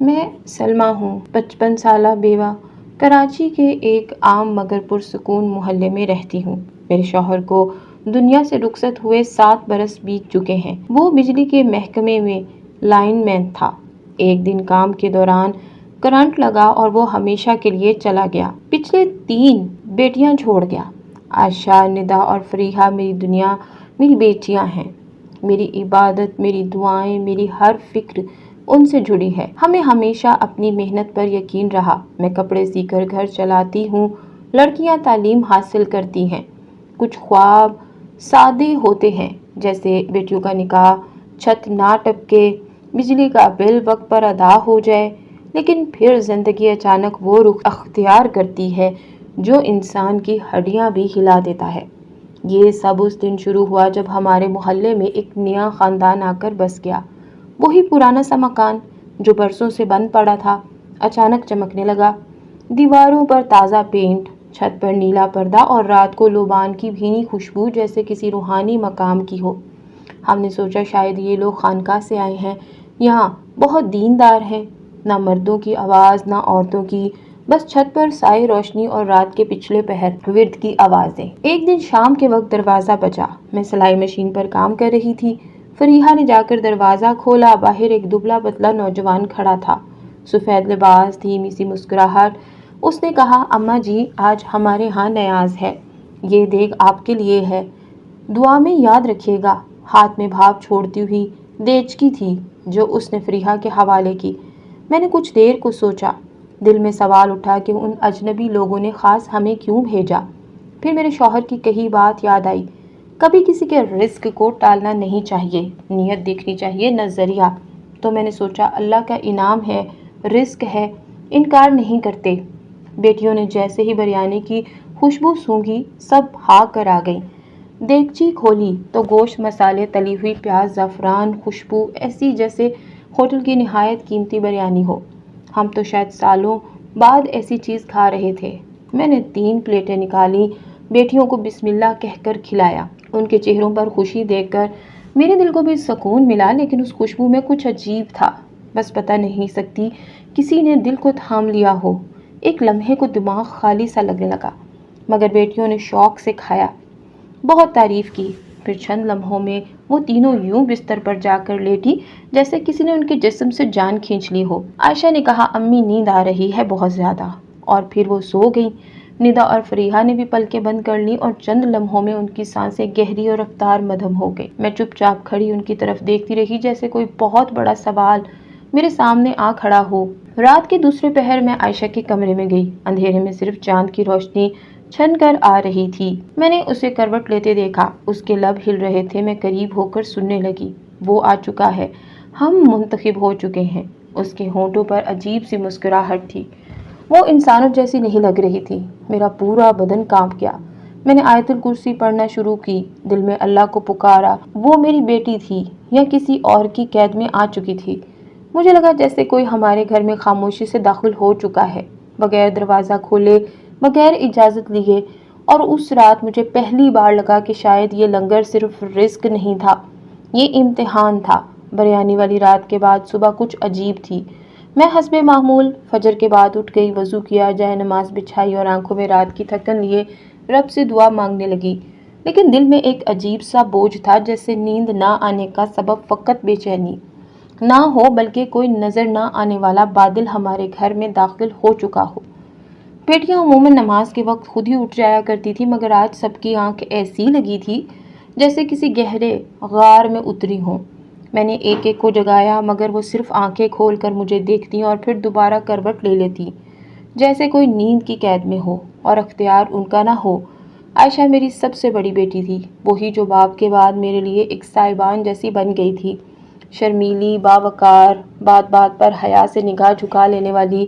میں سلمیٰ ہوں، 55 سالہ بیوہ، کراچی کے ایک عام مگر پرسکون محلے میں رہتی ہوں۔ میرے شوہر کو دنیا سے رخصت ہوئے 7 برس بیت چکے ہیں۔ وہ بجلی کے محکمے میں لائن مین تھا۔ ایک دن کام کے دوران کرنٹ لگا اور وہ ہمیشہ کے لیے چلا گیا۔ پچھلے 3 بیٹیاں چھوڑ گیا۔ عائشہ، ندا اور فریحہ میری دنیا، میری بیٹیاں ہیں۔ میری عبادت، میری دعائیں، میری ہر فکر ان سے جڑی ہے۔ ہمیں ہمیشہ اپنی محنت پر یقین رہا۔ میں کپڑے سی کر گھر چلاتی ہوں، لڑکیاں تعلیم حاصل کرتی ہیں۔ کچھ خواب سادے ہوتے ہیں، جیسے بیٹیوں کا نکاح، چھت نہ ٹپکے، بجلی کا بل وقت پر ادا ہو جائے، لیکن پھر زندگی اچانک وہ رخ اختیار کرتی ہے جو انسان کی ہڈیاں بھی ہلا دیتا ہے۔ یہ سب اس دن شروع ہوا جب ہمارے محلے میں ایک نیا خاندان آ کر بس گیا۔ وہی پرانا سا مکان جو برسوں سے بند پڑا تھا، اچانک چمکنے لگا۔ دیواروں پر تازہ پینٹ، چھت پر نیلا پردہ اور رات کو لوبان کی بھینی خوشبو جیسے کسی روحانی مقام کی ہو۔ ہم نے سوچا شاید یہ لوگ خانقاہ سے آئے ہیں، یہاں بہت دیندار ہیں۔ نہ مردوں کی آواز، نہ عورتوں کی، بس چھت پر سائے روشنی اور رات کے پچھلے پہر ورد کی آوازیں۔ ایک دن شام کے وقت دروازہ بجا۔ میں سلائی مشین پر کام کر رہی تھی۔ فریحہ نے جا کر دروازہ کھولا۔ باہر ایک دبلا پتلا نوجوان کھڑا تھا، سفید لباس، دھیمی سی مسکراہٹ۔ اس نے کہا، اماں جی، آج ہمارے ہاں نیاز ہے، یہ دیگ آپ کے لیے ہے، دعا میں یاد رکھیے گا۔ ہاتھ میں بھاپ چھوڑتی ہوئی دیچکی تھی جو اس نے فریحہ کے حوالے کی۔ میں نے کچھ دیر کو سوچا، دل میں سوال اٹھا کہ ان اجنبی لوگوں نے خاص ہمیں کیوں بھیجا۔ پھر میرے شوہر کی کہی بات یاد آئی، کبھی کسی کے رزق کو ٹالنا نہیں چاہیے، نیت دیکھنی چاہیے، نظریہ۔ تو میں نے سوچا اللہ کا انعام ہے، رزق ہے، انکار نہیں کرتے۔ بیٹیوں نے جیسے ہی بریانی کی خوشبو سونگھی، سب بھاگ کر آ گئیں۔ دیگچی کھولی تو گوشت، مسالے، تلی ہوئی پیاز، زعفران، خوشبو ایسی جیسے ہوٹل کی نہایت قیمتی بریانی ہو۔ ہم تو شاید سالوں بعد ایسی چیز کھا رہے تھے۔ میں نے 3 پلیٹیں نکالی، بیٹیوں کو بسم اللہ کہہ کر کھلایا۔ ان کے چہروں پر خوشی دیکھ کر میرے دل کو بھی سکون ملا، لیکن اس خوشبو میں کچھ عجیب تھا، بس بتا نہیں سکتی، کسی نے دل کو تھام لیا ہو۔ ایک لمحے کو دماغ خالی سا لگنے لگا، مگر بیٹیوں نے شوق سے کھایا، بہت تعریف کی۔ پھر چند لمحوں میں وہ تینوں یوں بستر پر جا کر لیٹی جیسے کسی نے ان کے جسم سے جان کھینچ لی ہو۔ عائشہ نے کہا، امی نیند آ رہی ہے بہت زیادہ، اور پھر وہ سو گئیں۔ ندا اور فریحہ نے بھی پلکیں بند کر لیں اور چند لمحوں میں ان کی سانسیں گہری اور رفتار مدھم ہو گئی۔ میں چپ چاپ کھڑی ان کی طرف دیکھتی رہی، جیسے کوئی بہت بڑا سوال میرے سامنے آ کھڑا ہو۔ رات کے دوسرے پہر میں عائشہ کے کمرے میں گئی۔ اندھیرے میں صرف چاند کی روشنی چھن کر آ رہی تھی۔ میں نے اسے کروٹ لیتے دیکھا، اس کے لب ہل رہے تھے۔ میں قریب ہو کر سننے لگی، وہ آ چکا ہے، ہم منتخب ہو چکے ہیں۔ اس کے ہونٹوں پر عجیب سی مسکراہٹ تھی، وہ انسانوں جیسی نہیں لگ رہی تھی۔ میرا پورا بدن کانپ گیا۔ میں نے آیت الکرسی پڑھنا شروع کی، دل میں اللہ کو پکارا۔ وہ میری بیٹی تھی یا کسی اور کی قید میں آ چکی تھی؟ مجھے لگا جیسے کوئی ہمارے گھر میں خاموشی سے داخل ہو چکا ہے، بغیر دروازہ کھولے، بغیر اجازت لیے۔ اور اس رات مجھے پہلی بار لگا کہ شاید یہ لنگر صرف رزق نہیں تھا، یہ امتحان تھا۔ بریانی والی رات کے بعد صبح کچھ عجیب تھی۔ میں حسب معمول فجر کے بعد اٹھ گئی، وضو کیا، جائے نماز بچھائی اور آنکھوں میں رات کی تھکن لیے رب سے دعا مانگنے لگی۔ لیکن دل میں ایک عجیب سا بوجھ تھا، جیسے نیند نہ آنے کا سبب فقط بے چینی نہ ہو، بلکہ کوئی نظر نہ آنے والا بادل ہمارے گھر میں داخل ہو چکا ہو۔ بیٹیاں عموماً نماز کے وقت خود ہی اٹھ جایا کرتی تھی، مگر آج سب کی آنکھ ایسی لگی تھی جیسے کسی گہرے غار میں اتری ہوں۔ میں نے ایک ایک کو جگایا، مگر وہ صرف آنکھیں کھول کر مجھے دیکھتی اور پھر دوبارہ کروٹ لے لیتی، جیسے کوئی نیند کی قید میں ہو اور اختیار ان کا نہ ہو۔ عائشہ میری سب سے بڑی بیٹی تھی، وہی جو باپ کے بعد میرے لیے ایک سائبان جیسی بن گئی تھی، شرمیلی، باوقار، بات بات پر حیا سے نگاہ جھکا لینے والی۔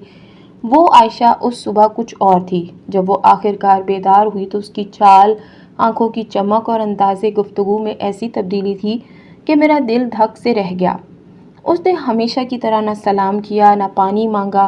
وہ عائشہ اس صبح کچھ اور تھی۔ جب وہ آخر کار بیدار ہوئی تو اس کی چال، آنکھوں کی چمک اور انداز گفتگو میں ایسی تبدیلی تھی کہ میرا دل دھک سے رہ گیا۔ اس نے ہمیشہ کی طرح نہ سلام کیا، نہ پانی مانگا،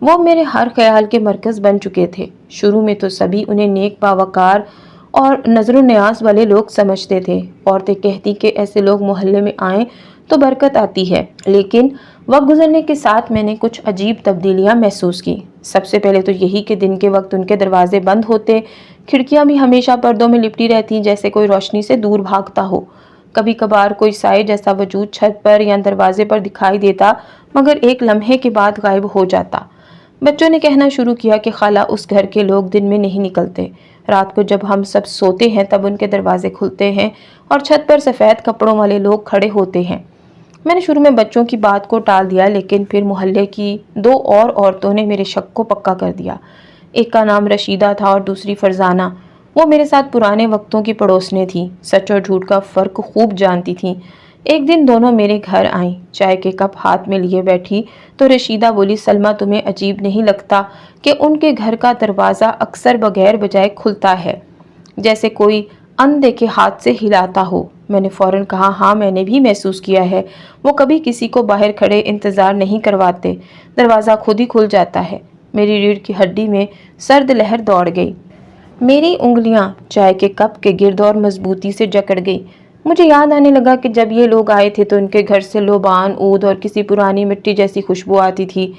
وہ میرے ہر خیال کے مرکز بن چکے تھے۔ شروع میں تو سبھی انہیں نیک باوقار اور نظر و نیاز والے لوگ سمجھتے تھے۔ عورتیں کہتی کہ ایسے لوگ محلے میں آئیں تو برکت آتی ہے، لیکن وقت گزرنے کے ساتھ میں نے کچھ عجیب تبدیلیاں محسوس کی۔ سب سے پہلے تو یہی کہ دن کے وقت ان کے دروازے بند ہوتے، کھڑکیاں بھی ہمیشہ پردوں میں لپٹی رہتی جیسے کوئی روشنی سے دور بھاگتا ہو۔ کبھی کبھار کوئی سائے جیسا وجود چھت پر یا دروازے پر دکھائی دیتا، مگر ایک لمحے کے بعد غائب ہو جاتا۔ بچوں نے کہنا شروع کیا کہ خالہ، اس گھر کے لوگ دن میں نہیں نکلتے، رات کو جب ہم سب سوتے ہیں تب ان کے دروازے کھلتے ہیں اور چھت پر سفید کپڑوں والے لوگ کھڑے ہوتے ہیں۔ میں نے شروع میں بچوں کی بات کو ٹال دیا، لیکن پھر محلے کی دو اور عورتوں نے میرے شک کو پکا کر دیا۔ ایک کا نام رشیدہ تھا اور دوسری فرزانہ۔ وہ میرے ساتھ پرانے وقتوں کی پڑوسنیں تھیں، سچ اور جھوٹ کا فرق خوب جانتی تھیں۔ ایک دن دونوں میرے گھر آئیں، چائے کے کپ ہاتھ میں لیے بیٹھی تو رشیدہ بولی، سلمیٰ، تمہیں عجیب نہیں لگتا کہ ان کے گھر کا دروازہ اکثر بغیر بجائے کھلتا ہے، جیسے کوئی اندیکھے ہاتھ سے ہلاتا ہو؟ میں نے فوراً کہا، ہاں، میں نے بھی محسوس کیا ہے۔ وہ کبھی کسی کو باہر کھڑے انتظار نہیں کرواتے، دروازہ خود ہی کھل جاتا ہے۔ میری ریڑھ کی ہڈی میں سرد لہر دوڑ گئی، میری انگلیاں چائے کے کپ کے گرد اور مضبوطی سے جکڑ گئی۔ مجھے یاد آنے لگا کہ جب یہ لوگ آئے تھے تو ان کے گھر سے لوبان، عود اور کسی پرانی مٹی جیسی خوشبو آتی تھی،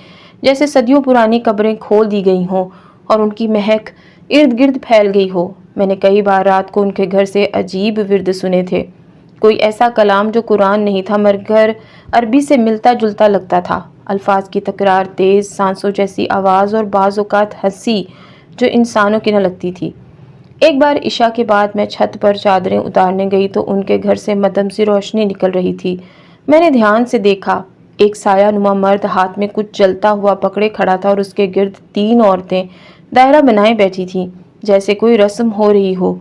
جیسے صدیوں پرانی قبریں کھول دی گئی ہوں اور ان کی مہک ارد گرد پھیل گئی ہو۔ میں نے کئی بار رات کو ان کے گھر سے عجیب ورد سنے تھے، کوئی ایسا کلام جو قرآن نہیں تھا مگر عربی سے ملتا جلتا لگتا تھا، الفاظ کی تکرار، تیز سانسوں جیسی آواز اور بعض اوقات ہنسی جو انسانوں کی نہ لگتی تھی۔ ایک بار عشاء کے بعد میں چھت پر چادریں اتارنے گئی تو ان کے گھر سے مدھم سی روشنی نکل رہی تھی۔ میں نے دھیان سے دیکھا، ایک سایہ نما مرد ہاتھ میں کچھ جلتا ہوا پکڑے کھڑا تھا اور اس کے گرد تین عورتیں دائرہ بنائے بیٹھی تھیں، جیسے کوئی رسم ہو رہی ہو۔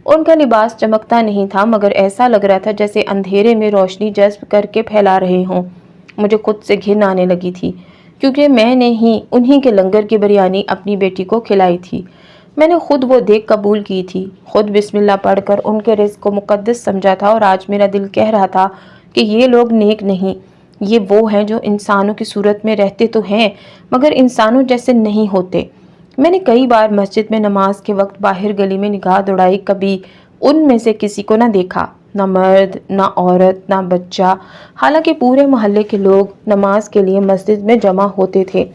ان کا لباس چمکتا نہیں تھا مگر ایسا لگ رہا تھا جیسے اندھیرے میں روشنی جذب کر کے پھیلا رہے ہوں۔ مجھے خود سے گھن آنے لگی تھی، کیونکہ میں نے ہی انہی کے لنگر کی بریانی اپنی بیٹی کو کھلائی تھی۔ میں نے خود وہ دیکھ قبول کی تھی، خود بسم اللہ پڑھ کر ان کے رزق کو مقدس سمجھا تھا، اور آج میرا دل کہہ رہا تھا کہ یہ لوگ نیک نہیں، یہ وہ ہیں جو انسانوں کی صورت میں رہتے تو ہیں مگر انسانوں جیسے نہیں ہوتے۔ میں نے کئی بار مسجد میں نماز کے وقت باہر گلی میں نگاہ دوڑائی، کبھی ان میں سے کسی کو نہ دیکھا، نہ مرد، نہ عورت، نہ بچہ، حالانکہ پورے محلے کے لوگ نماز کے لیے مسجد میں جمع ہوتے تھے،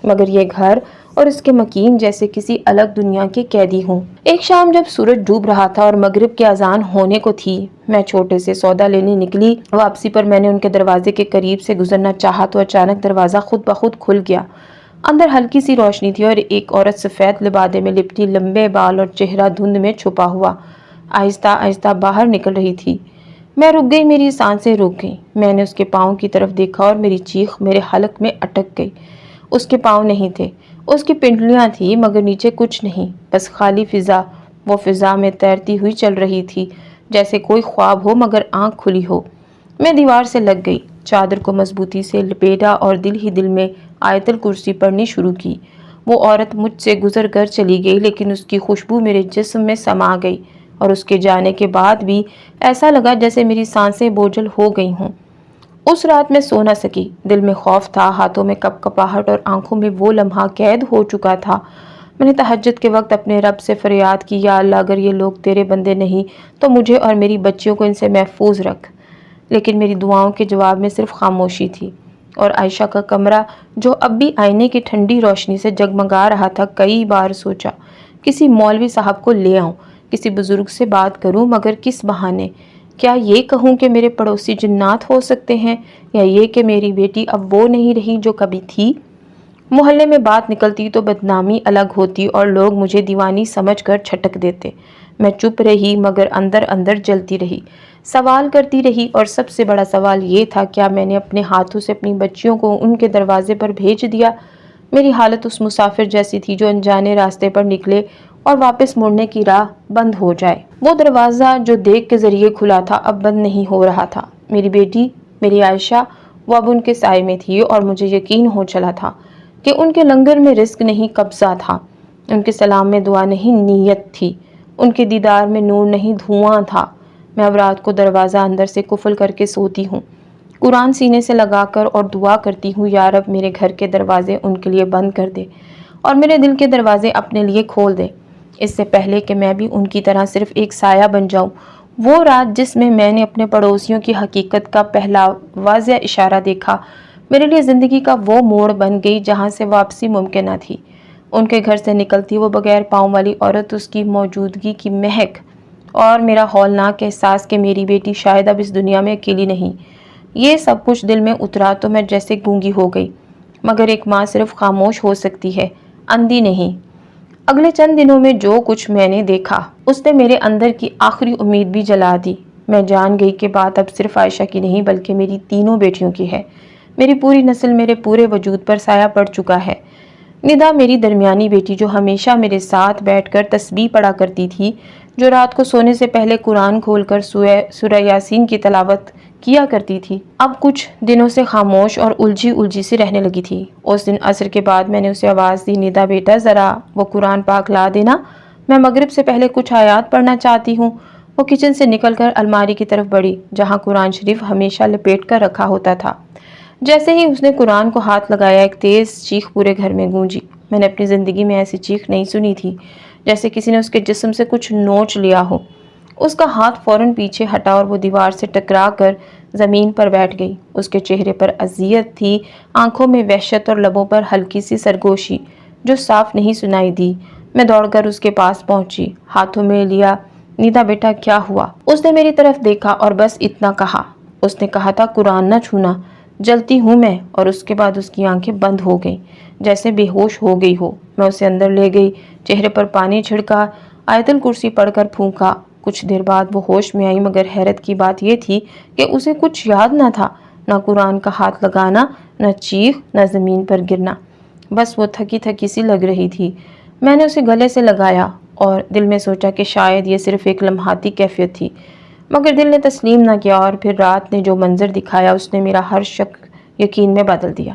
مگر یہ گھر اور اس کے مکین جیسے کسی الگ دنیا کے قیدی ہوں۔ ایک شام جب سورج ڈوب رہا تھا اور مغرب کی اذان ہونے کو تھی، میں چھوٹے سے سودا لینے نکلی۔ واپسی پر میں نے ان کے دروازے کے قریب سے گزرنا چاہا تو اچانک دروازہ خود بخود کھل گیا۔ اندر ہلکی سی روشنی تھی اور ایک عورت سفید لبادے میں لپٹی، لمبے بال اور چہرہ دھند میں چھپا ہوا، آہستہ آہستہ باہر نکل رہی تھی۔ میں رک گئی، میری سانسیں رک گئیں۔ میں نے اس کے پاؤں کی طرف دیکھا اور میری چیخ میرے حلق میں اٹک گئی۔ اس کے پاؤں نہیں تھے، اس کی پنڈلیاں تھیں مگر نیچے کچھ نہیں، بس خالی فضا۔ وہ فضا میں تیرتی ہوئی چل رہی تھی، جیسے کوئی خواب ہو مگر آنکھ کھلی ہو۔ میں دیوار سے لگ گئی، چادر کو مضبوطی سے لپیٹا اور دل ہی دل میں آیت الکرسی پڑھنی شروع کی۔ وہ عورت مجھ سے گزر کر چلی گئی، لیکن اس کی خوشبو میرے جسم میں سما گئی، اور اس کے جانے کے بعد بھی ایسا لگا جیسے میری سانسیں بوجھل ہو گئی ہوں۔ اس رات میں سو نہ سکی، دل میں خوف تھا، ہاتھوں میں کپ کپاہٹ اور آنکھوں میں وہ لمحہ قید ہو چکا تھا۔ میں نے تہجد کے وقت اپنے رب سے فریاد کی، یا اللہ، اگر یہ لوگ تیرے بندے نہیں تو مجھے اور میری بچیوں کو ان سے محفوظ رکھ۔ لیکن میری دعاؤں کے جواب میں صرف خاموشی تھی، اور عائشہ کا کمرہ جو اب بھی آئینے کی ٹھنڈی روشنی سے جگمگا رہا تھا۔ کئی بار سوچا کسی مولوی صاحب کو لے آؤں، کسی بزرگ سے بات کروں، مگر کس بہانے؟ کیا یہ کہوں کہ میرے پڑوسی جنات ہو سکتے ہیں، یا یہ کہ میری بیٹی اب وہ نہیں رہی جو کبھی تھی؟ محلے میں بات نکلتی تو بدنامی الگ ہوتی اور لوگ مجھے دیوانی سمجھ کر چھٹک دیتے۔ میں چپ رہی مگر اندر اندر جلتی رہی، سوال کرتی رہی، اور سب سے بڑا سوال یہ تھا، کیا میں نے اپنے ہاتھوں سے اپنی بچیوں کو ان کے دروازے پر بھیج دیا؟ میری حالت اس مسافر جیسی تھی جو انجانے راستے پر نکلے اور واپس مڑنے کی راہ بند ہو جائے۔ وہ دروازہ جو دیکھ کے ذریعے کھلا تھا اب بند نہیں ہو رہا تھا۔ میری بیٹی، میری عائشہ، وہ اب ان کے سائے میں تھی، اور مجھے یقین ہو چلا تھا کہ ان کے لنگر میں رزق نہیں قبضہ تھا، ان کے سلام میں دعا نہیں نیت تھی، ان کے دیدار میں نور نہیں دھواں تھا۔ میں اب رات کو دروازہ اندر سے قفل کر کے سوتی ہوں، قرآن سینے سے لگا کر اور دعا کرتی ہوں، یا رب میرے گھر کے دروازے ان کے لیے بند کر دے اور میرے دل کے دروازے اپنے لیے کھول دے، اس سے پہلے کہ میں بھی ان کی طرح صرف ایک سایہ بن جاؤں۔ وہ رات جس میں میں نے اپنے پڑوسیوں کی حقیقت کا پہلا واضح اشارہ دیکھا، میرے لیے زندگی کا وہ موڑ بن گئی جہاں سے واپسی ممکن نہ تھی۔ ان کے گھر سے نکلتی وہ بغیر پاؤں والی عورت، اس کی موجودگی کی مہک اور میرا ہولناک احساس کہ میری بیٹی شاید اب اس دنیا میں اکیلی نہیں، یہ سب کچھ دل میں اترا تو میں جیسے گونگی ہو گئی۔ مگر ایک ماں صرف خاموش ہو سکتی ہے، اندھی نہیں۔ اگلے چند دنوں میں جو کچھ میں نے دیکھا اس نے میرے اندر کی آخری امید بھی جلا دی۔ میں جان گئی کہ بات اب صرف عائشہ کی نہیں بلکہ میری تینوں بیٹیوں کی ہے۔ میری پوری نسل، میرے پورے وجود پر سایہ پڑ چکا ہے۔ ندا میری درمیانی بیٹی، جو ہمیشہ میرے ساتھ بیٹھ کر تسبیح پڑھا کرتی تھی، جو رات کو سونے سے پہلے قرآن کھول کر سورہ یاسین کی تلاوت کیا کرتی تھی، اب کچھ دنوں سے خاموش اور الجھی سی رہنے لگی تھی۔ اس دن عصر کے بعد میں نے اسے آواز دی، ندا بیٹا ذرا وہ قرآن پاک لا دینا، میں مغرب سے پہلے کچھ آیات پڑھنا چاہتی ہوں۔ وہ کچن سے نکل کر الماری کی طرف بڑھی جہاں قرآن شریف ہمیشہ لپیٹ کر رکھا ہوتا تھا۔ جیسے ہی اس نے قرآن کو ہاتھ لگایا، ایک تیز چیخ پورے گھر میں گونجی۔ میں نے اپنی زندگی میں ایسی چیخ نہیں سنی تھی، جیسے کسی نے اس کے جسم سے کچھ نوچ لیا ہو۔ اس کا ہاتھ فوراً پیچھے ہٹا اور وہ دیوار سے ٹکرا کر زمین پر بیٹھ گئی۔ اس کے چہرے پر اذیت تھی، آنکھوں میں وحشت اور لبوں پر ہلکی سی سرگوشی جو صاف نہیں سنائی دی۔ میں دوڑ کر اس کے پاس پہنچی، ہاتھوں میں لیا۔ ندا بیٹا کیا ہوا؟ اس نے میری طرف دیکھا اور بس اتنا کہا۔ اس نے کہا تھا قرآن نہ چھونا، جلتی ہوں میں۔ اور اس کے بعد اس کی آنکھیں بند ہو گئیں، جیسے بے ہوش ہو گئی ہو۔ میں اسے اندر لے گئی، چہرے پر پانی چھڑکا، آیت الکرسی پڑھ کر پھونکا۔ کچھ دیر بعد وہ ہوش میں آئی، مگر حیرت کی بات یہ تھی کہ اسے کچھ یاد نہ تھا، نہ قرآن کا ہاتھ لگانا، نہ چیخ، نہ زمین پر گرنا۔ بس وہ تھکی تھکی سی لگ رہی تھی۔ میں نے اسے گلے سے لگایا اور دل میں سوچا کہ شاید یہ صرف ایک لمحاتی کیفیت تھی، مگر دل نے تسلیم نہ کیا۔ اور پھر رات نے جو منظر دکھایا اس نے میرا ہر شک یقین میں بدل دیا۔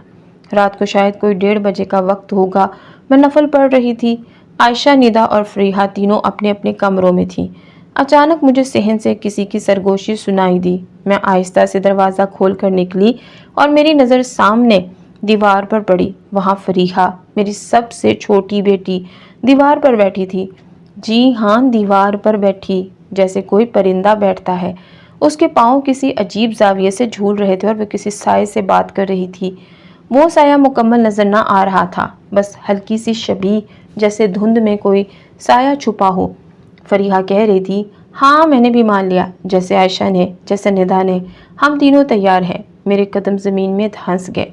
رات کو شاید کوئی 1:30 بجے کا وقت ہوگا، میں نفل پڑھ رہی تھی۔ عائشہ، ندا اور فریحہ تینوں اپنے اپنے کمروں میں تھیں۔ اچانک مجھے صحن سے کسی کی سرگوشی سنائی دی۔ میں آہستہ سے دروازہ کھول کر نکلی اور میری نظر سامنے دیوار پر پڑی۔ وہاں فریحہ، میری سب سے چھوٹی بیٹی، دیوار پر بیٹھی تھی۔ جی ہاں، دیوار پر بیٹھی، جیسے کوئی پرندہ بیٹھتا ہے۔ اس کے پاؤں کسی عجیب زاویے سے جھول رہے تھے اور وہ کسی سائے سے بات کر رہی تھی۔ وہ سایہ مکمل نظر نہ آ رہا تھا، بس ہلکی سی شبیہ، جیسے دھند میں کوئی سایہ چھپا ہو۔ فریحہ کہہ رہی تھی، ہاں میں نے بھی مان لیا، جیسے عائشہ نے، جیسے ندا نے، ہم تینوں تیار ہیں۔ میرے قدم زمین میں دھنس گئے۔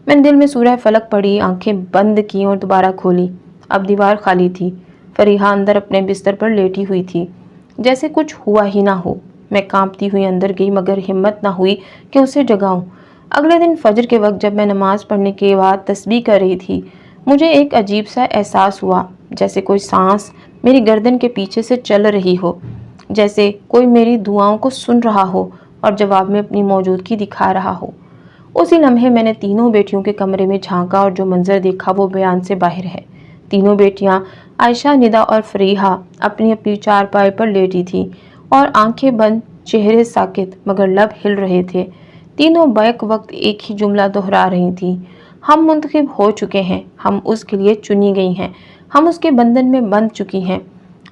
میں نے دل میں سورہ فلق پڑھی، آنکھیں بند کی اور دوبارہ کھولی۔ اب دیوار خالی تھی۔ فریحہ اندر اپنے بستر پر لیٹی ہوئی تھی، جیسے کچھ ہوا ہی نہ ہو۔ میں کانپتی ہوئی اندر گئی، مگر ہمت نہ ہوئی کہ اسے جگاؤں۔ اگلے دن فجر کے وقت جب میں نماز پڑھنے کے بعد تسبیح کر رہی تھی، مجھے ایک عجیب سا احساس ہوا، جیسے کوئی سانس میری گردن کے پیچھے سے چل رہی ہو، جیسے کوئی میری دعاؤں کو سن رہا ہو اور جواب میں اپنی موجودگی دکھا رہا ہو۔ اسی لمحے میں نے تینوں بیٹیوں کے کمرے میں جھانکا اور جو منظر دیکھا وہ بیان سے باہر ہے۔ تینوں بیٹیاں عائشہ، ندا اور فریحہ اپنی اپنی چارپائی پر لیٹی تھیں اور آنکھیں بند، چہرے ساکت، مگر لب ہل رہے تھے۔ تینوں بیک وقت ایک ہی جملہ دہرا رہی تھیں، ہم منتخب ہو چکے ہیں، ہم اس کے لیے چنی گئی ہیں، ہم اس کے بندھن میں بندھ چکی ہیں۔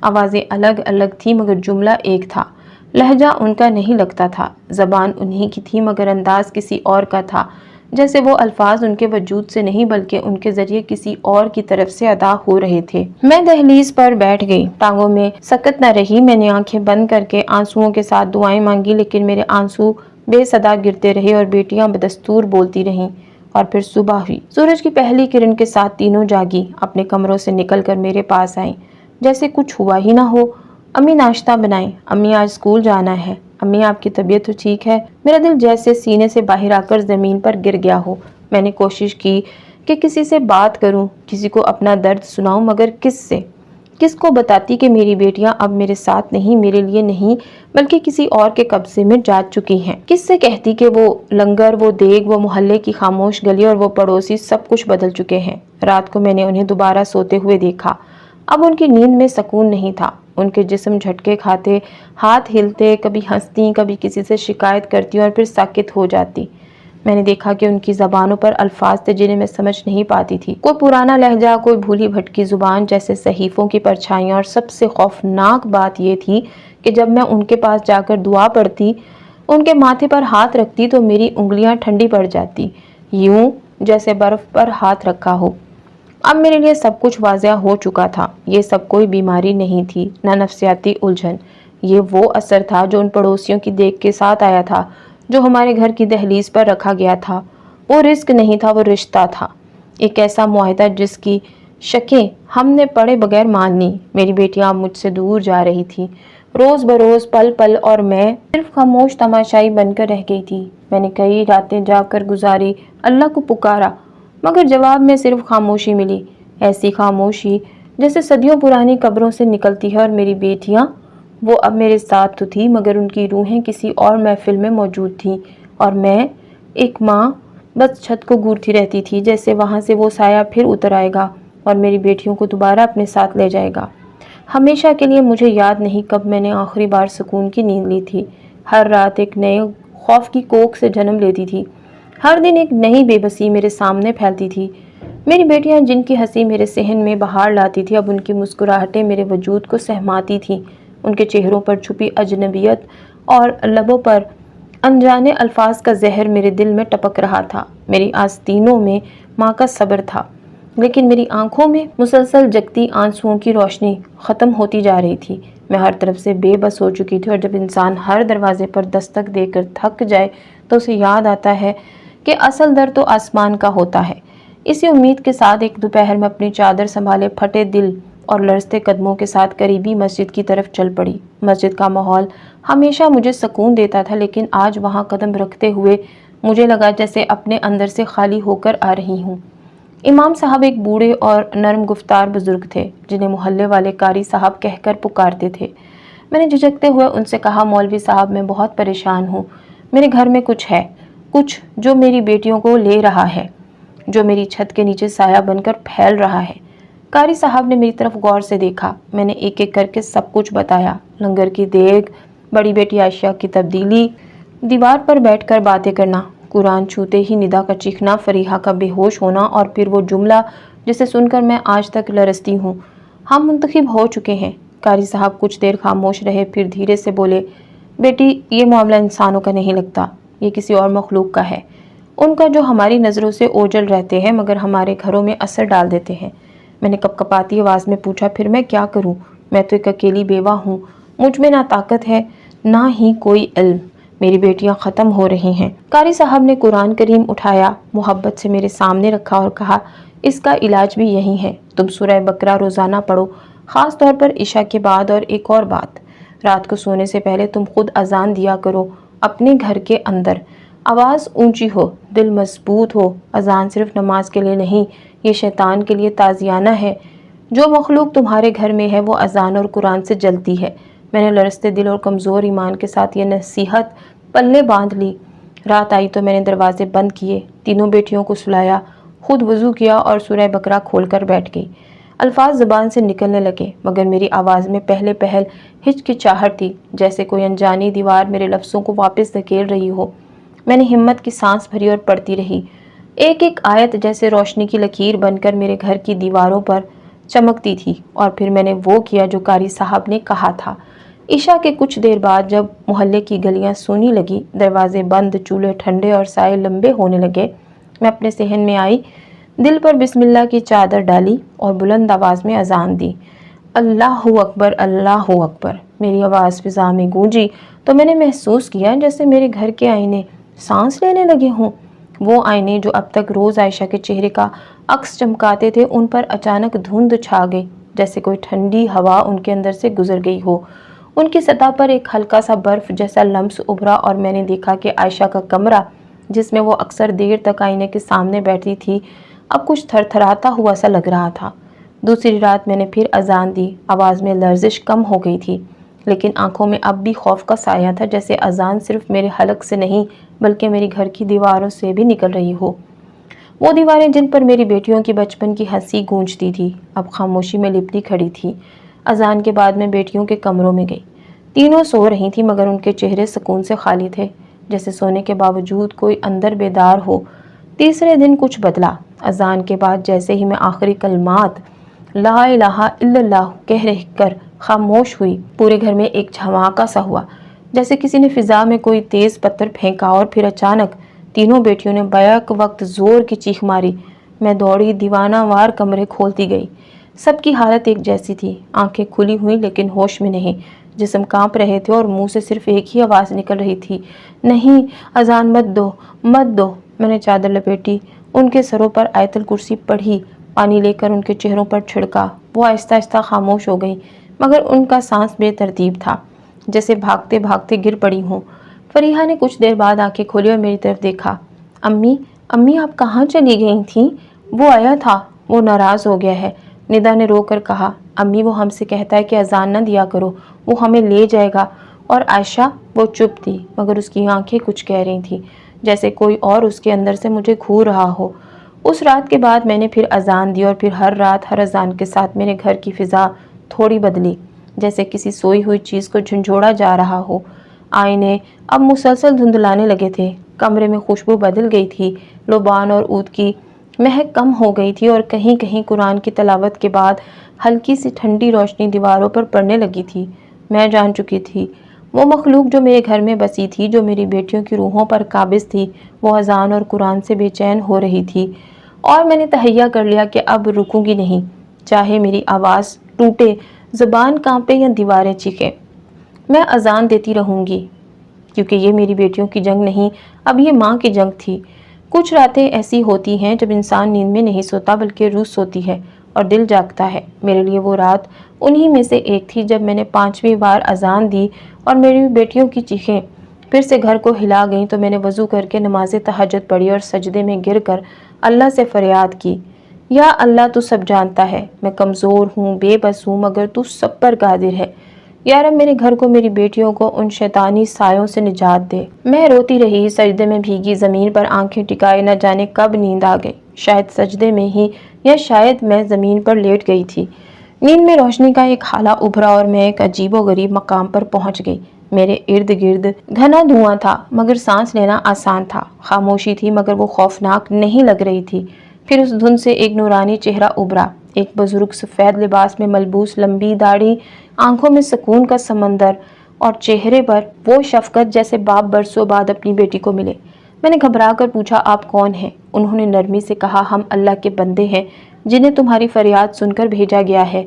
آوازیں الگ الگ تھیں مگر جملہ ایک تھا۔ لہجہ ان کا نہیں لگتا تھا، زبان انہی کی تھی مگر انداز کسی اور کا تھا، جیسے وہ الفاظ ان کے وجود سے نہیں بلکہ ان کے ذریعے کسی اور کی طرف سے ادا ہو رہے تھے۔ میں دہلیز پر بیٹھ گئی، ٹانگوں میں سکت نہ رہی۔ میں نے آنکھیں بند کر کے آنسوؤں کے ساتھ دعائیں مانگی، لیکن میرے آنسو بے صدا گرتے رہے اور بیٹیاں بدستور بولتی رہیں۔ اور پھر صبح ہوئی۔ سورج کی پہلی کرن کے ساتھ تینوں جاگی، اپنے کمروں سے نکل کر میرے پاس آئیں، جیسے کچھ ہوا ہی نہ ہو۔ امی ناشتہ بنائیں، امی آج اسکول جانا ہے، امی آپ کی طبیعت تو ٹھیک ہے؟ میرا دل جیسے سینے سے باہر آ کر زمین پر گر گیا ہو۔ میں نے کوشش کی کہ کسی سے بات کروں، کسی کو اپنا درد سناؤں، مگر کس سے؟ کس کو بتاتی کہ میری بیٹیاں اب میرے ساتھ نہیں، میرے لیے نہیں بلکہ کسی اور کے قبضے میں جا چکی ہیں؟ کس سے کہتی کہ وہ لنگر، وہ دیگ، وہ محلے کی خاموش گلی اور وہ پڑوسی سب کچھ بدل چکے ہیں؟ رات کو میں نے انہیں دوبارہ سوتے ہوئے دیکھا۔ اب ان کی نیند میں سکون نہیں تھا۔ ان کے جسم جھٹکے کھاتے، ہاتھ ہلتے، کبھی ہنستی، کبھی کسی سے شکایت کرتی اور پھر ساکت ہو جاتی۔ میں نے دیکھا کہ ان کی زبانوں پر الفاظ تھے جنہیں میں سمجھ نہیں پاتی تھی، کوئی پرانا لہجہ، کوئی بھولی بھٹکی زبان جیسے صحیفوں کی پرچھائیاں، اور سب سے خوفناک بات یہ تھی کہ جب میں ان کے پاس جا کر دعا پڑھتی، ان کے ماتھے پر ہاتھ رکھتی تو میری انگلیاں ٹھنڈی پڑ جاتی، یوں جیسے برف پر ہاتھ رکھا ہو۔ اب میرے لیے سب کچھ واضح ہو چکا تھا، یہ سب کوئی بیماری نہیں تھی، نہ نفسیاتی الجھن، یہ وہ اثر تھا جو ان پڑوسیوں کی دیکھ کے ساتھ آیا تھا، جو ہمارے گھر کی دہلیز پر رکھا گیا تھا۔ وہ رزق نہیں تھا، وہ رشتہ تھا، ایک ایسا معاہدہ جس کی شکیں ہم نے پڑھے بغیر مان لی۔ میری بیٹیاں اب مجھ سے دور جا رہی تھی، روز بروز، پل پل، اور میں صرف خاموش تماشائی بن کر رہ گئی تھی۔ میں نے کئی راتیں جا کر گزاری، اللہ کو پکارا، مگر جواب میں صرف خاموشی ملی، ایسی خاموشی جیسے صدیوں پرانی قبروں سے نکلتی ہے۔ اور میری بیٹیاں، وہ اب میرے ساتھ تو تھی مگر ان کی روحیں کسی اور محفل میں موجود تھیں، اور میں ایک ماں بس چھت کو گھورتی رہتی تھی جیسے وہاں سے وہ سایہ پھر اتر آئے گا اور میری بیٹیوں کو دوبارہ اپنے ساتھ لے جائے گا۔ ہمیشہ کے لیے مجھے یاد نہیں کب میں نے آخری بار سکون کی نیند لی تھی۔ ہر رات ایک نئے خوف کی کوکھ سے جنم لیتی تھی، ہر دن ایک نئی بے بسی میرے سامنے پھیلتی تھی۔ میری بیٹیاں جن کی ہنسی میرے صحن میں بہار لاتی تھی، اب ان کی مسکراہٹیں میرے وجود کو سہماتی تھیں، ان کے چہروں پر چھپی اجنبیت اور لبوں پر انجانے الفاظ کا زہر میرے دل میں ٹپک رہا تھا۔ میری آستینوں میں ماں کا صبر تھا، لیکن میری آنکھوں میں مسلسل جگتی آنسوؤں کی روشنی ختم ہوتی جا رہی تھی۔ میں ہر طرف سے بے بس ہو چکی تھی، اور جب انسان ہر دروازے پر دستک دے کر تھک جائے تو اسے یاد آتا ہے کہ اصل در تو آسمان کا ہوتا ہے۔ اسی امید کے ساتھ ایک دوپہر میں اپنی چادر سنبھالے پھٹے دل اور لرزتے قدموں کے ساتھ قریبی مسجد کی طرف چل پڑی۔ مسجد کا ماحول ہمیشہ مجھے سکون دیتا تھا، لیکن آج وہاں قدم رکھتے ہوئے مجھے لگا جیسے اپنے اندر سے خالی ہو کر آ رہی ہوں۔ امام صاحب ایک بوڑھے اور نرم گفتار بزرگ تھے، جنہیں محلے والے قاری صاحب کہہ کر پکارتے تھے۔ میں نے جھجکتے ہوئے ان سے کہا، مولوی صاحب میں بہت پریشان ہوں، میرے گھر میں کچھ ہے، کچھ جو میری بیٹیوں کو لے رہا ہے، جو میری چھت کے نیچے سایہ بن کر پھیل رہا ہے۔ قاری صاحب نے میری طرف غور سے دیکھا، میں نے ایک ایک کر کے سب کچھ بتایا، لنگر کی دیگ، بڑی بیٹی عائشہ کی تبدیلی، دیوار پر بیٹھ کر باتیں کرنا، قرآن چھوتے ہی ندا کا چیخنا، فریحہ کا بے ہوش ہونا، اور پھر وہ جملہ جسے سن کر میں آج تک لرزتی ہوں، ہم منتخب ہو چکے ہیں۔ قاری صاحب کچھ دیر خاموش رہے، پھر دھیرے سے بولے، بیٹی یہ معاملہ انسانوں کا نہیں لگتا، یہ کسی اور مخلوق کا ہے، ان کا جو ہماری نظروں سے اوجھل رہتے ہیں مگر ہمارے گھروں میں اثر ڈال دیتے ہیں۔ میں نے کپکپاتی آواز میں پوچھا، پھر میں کیا کروں؟ میں تو ایک اکیلی بیوہ ہوں، مجھ میں نہ طاقت ہے نہ ہی کوئی علم، میری بیٹیاں ختم ہو رہی ہیں۔ قاری صاحب نے قرآن کریم اٹھایا، محبت سے میرے سامنے رکھا اور کہا، اس کا علاج بھی یہی ہے، تم سورہ بقرہ روزانہ پڑھو، خاص طور پر عشاء کے بعد، اور ایک اور بات، رات کو سونے سے پہلے تم خود اذان دیا کرو اپنے گھر کے اندر، آواز اونچی ہو، دل مضبوط ہو۔ اذان صرف نماز کے لیے نہیں، یہ شیطان کے لیے تعزیانہ ہے، جو مخلوق تمہارے گھر میں ہے وہ اذان اور قرآن سے جلتی ہے۔ میں نے لرزتے دل اور کمزور ایمان کے ساتھ یہ نصیحت پلے باندھ لی۔ رات آئی تو میں نے دروازے بند کیے، تینوں بیٹیوں کو سلایا، خود وضو کیا اور سورہ بقرہ کھول کر بیٹھ گئی۔ الفاظ زبان سے نکلنے لگے، مگر میری آواز میں پہلے پہل ہچکچاہٹ تھی، جیسے کوئی انجانی دیوار میرے لفظوں کو واپس دھکیل رہی ہو۔ میں نے ہمت کی سانس بھری اور پڑھتی رہی، ایک ایک آیت جیسے روشنی کی لکیر بن کر میرے گھر کی دیواروں پر چمکتی تھی۔ اور پھر میں نے وہ کیا جو قاری صاحب نے کہا تھا۔ عشاء کے کچھ دیر بعد جب محلے کی گلیاں سونی لگی، دروازے بند، چولہے ٹھنڈے اور سائے لمبے ہونے لگے، میں اپنے صحن میں آئی، دل پر بسم اللہ کی چادر ڈالی اور بلند آواز میں اذان دی، اللہ اکبر، اللہ اکبر۔ میری آواز فضا میں گونجی تو میں نے محسوس کیا جیسے میرے گھر کے آئینے سانس لینے لگے ہوں۔ وہ آئینے جو اب تک روز عائشہ کے چہرے کا عکس چمکاتے تھے، ان پر اچانک دھند چھا گئی، جیسے کوئی ٹھنڈی ہوا ان کے اندر سے گزر گئی ہو۔ ان کی سطح پر ایک ہلکا سا برف جیسا لمس ابھرا، اور میں نے دیکھا کہ عائشہ کا کمرہ، جس میں وہ اکثر دیر تک آئینے کے سامنے بیٹھتی تھی، اب کچھ تھر تھراتا ہوا سا لگ رہا تھا۔ دوسری رات میں نے پھر اذان دی، آواز میں لرزش کم ہو گئی تھی، لیکن آنکھوں میں اب بھی خوف کا سایہ تھا، جیسے اذان صرف میرے حلق سے نہیں بلکہ میری گھر کی دیواروں سے بھی نکل رہی ہو۔ وہ دیواریں جن پر میری بیٹیوں کی بچپن کی ہنسی گونجتی تھی، اب خاموشی میں لپٹی کھڑی تھی۔ اذان کے بعد میں بیٹیوں کے کمروں میں گئی، تینوں سو رہی تھیں مگر ان کے چہرے سکون سے خالی تھے۔ جیسے سونے کے باوجود کوئی اندر بیدار ہو۔ تیسرے دن کچھ بدلا۔ اذان کے بعد جیسے ہی میں آخری کلمات لا الہ الا اللہ کہہ کر خاموش ہوئی، پورے گھر میں ایک جھماکا سا ہوا، جیسے کسی نے فضا میں کوئی تیز پتھر پھینکا، اور پھر اچانک تینوں بیٹیوں نے بیک وقت زور کی چیخ ماری۔ میں دوڑی دیوانہ وار کمرے کھولتی گئی۔ سب کی حالت ایک جیسی تھی، آنکھیں کھلی ہوئی لیکن ہوش میں نہیں، جسم کانپ رہے تھے اور منہ سے صرف ایک ہی آواز نکل رہی تھی، نہیں، اذان مت دو، مت دو۔ میں نے چادر لپیٹی، ان کے سروں پر آیت الکرسی پڑھی، پانی لے کر ان کے چہروں پر چھڑکا۔ وہ آہستہ آہستہ خاموش ہو گئی، مگر ان کا سانس بے ترتیب تھا، جیسے بھاگتے بھاگتے گر پڑی ہوں۔ فریحہ نے کچھ دیر بعد آنکھیں کھولی اور میری طرف دیکھا۔ امی، امی آپ کہاں چلی گئی تھیں؟ وہ آیا تھا، وہ ناراض ہو گیا ہے، ندا نے رو کر کہا۔ امی، وہ ہم سے کہتا ہے کہ اذان نہ دیا کرو، وہ ہمیں لے جائے گا۔ اور عائشہ؟ وہ چپ تھی، مگر اس کی آنکھیں کچھ کہہ رہی تھیں، جیسے کوئی اور اس کے اندر سے مجھے گھور رہا ہو۔ اس رات کے بعد میں نے پھر اذان دی، اور پھر ہر رات ہر اذان کے ساتھ میرے گھر کی فضا تھوڑی بدلی، جیسے کسی سوئی ہوئی چیز کو جھنجھوڑا جا رہا ہو۔ آئینے اب مسلسل دھندلانے لگے تھے، کمرے میں خوشبو بدل گئی تھی، لبان اور عود کی مہک کم ہو گئی تھی، اور کہیں کہیں قرآن کی تلاوت کے بعد ہلکی سی ٹھنڈی روشنی دیواروں پر پڑنے لگی تھی۔ میں جان چکی تھی وہ مخلوق جو میرے گھر میں بسی تھی، جو میری بیٹیوں کی روحوں پر قابض تھی، وہ اذان اور قرآن سے بے چین ہو رہی تھی، اور میں نے تہیہ کر لیا کہ اب رکوں گی نہیں، چاہے میری آواز ٹوٹے، زبان کانپے یا دیواریں چیخیں، میں اذان دیتی رہوں گی، کیونکہ یہ میری بیٹیوں کی جنگ نہیں، اب یہ ماں کی جنگ تھی۔ کچھ راتیں ایسی ہوتی ہیں جب انسان نیند میں نہیں سوتا بلکہ روح سوتی ہے اور دل جاگتا ہے۔ میرے لیے وہ رات انہی میں سے ایک تھی جب میں نے 5ویں بار اذان دی اور میری بیٹیوں کی چیخیں پھر سے گھر کو ہلا گئیں، تو میں نے وضو کر کے نماز تہجد پڑھی اور سجدے میں گر کر اللہ سے فریاد کی، یا اللہ تو سب جانتا ہے، میں کمزور ہوں، بے بس ہوں، مگر تو سب پر قادر ہے۔ یا رب میرے گھر کو، میری بیٹیوں کو ان شیطانی سایوں سے نجات دے۔ میں روتی رہی، سجدے میں بھیگی زمین پر آنکھیں ٹکائے، نہ جانے کب نیند آ گئی، شاید سجدے میں ہی، یا شاید میں زمین پر لیٹ گئی تھی۔ نیند میں روشنی کا ایک ہالہ ابھرا اور میں ایک عجیب و غریب مقام پر پہنچ گئی۔ میرے ارد گرد گھنا دھواں تھا، مگر سانس لینا آسان تھا۔ خاموشی تھی، مگر وہ خوفناک نہیں لگ رہی تھی۔ پھر اس دھند سے ایک نورانی چہرہ ابھرا، ایک بزرگ سفید لباس میں ملبوس، لمبی داڑھی، آنکھوں میں سکون کا سمندر، اور چہرے پر وہ شفقت جیسے باپ برسوں بعد اپنی بیٹی کو ملے۔ میں نے گھبرا کر پوچھا، آپ کون ہیں؟ انہوں نے نرمی سے کہا، ہم اللہ کے بندے ہیں جنہیں تمہاری فریاد سن کر بھیجا گیا ہے۔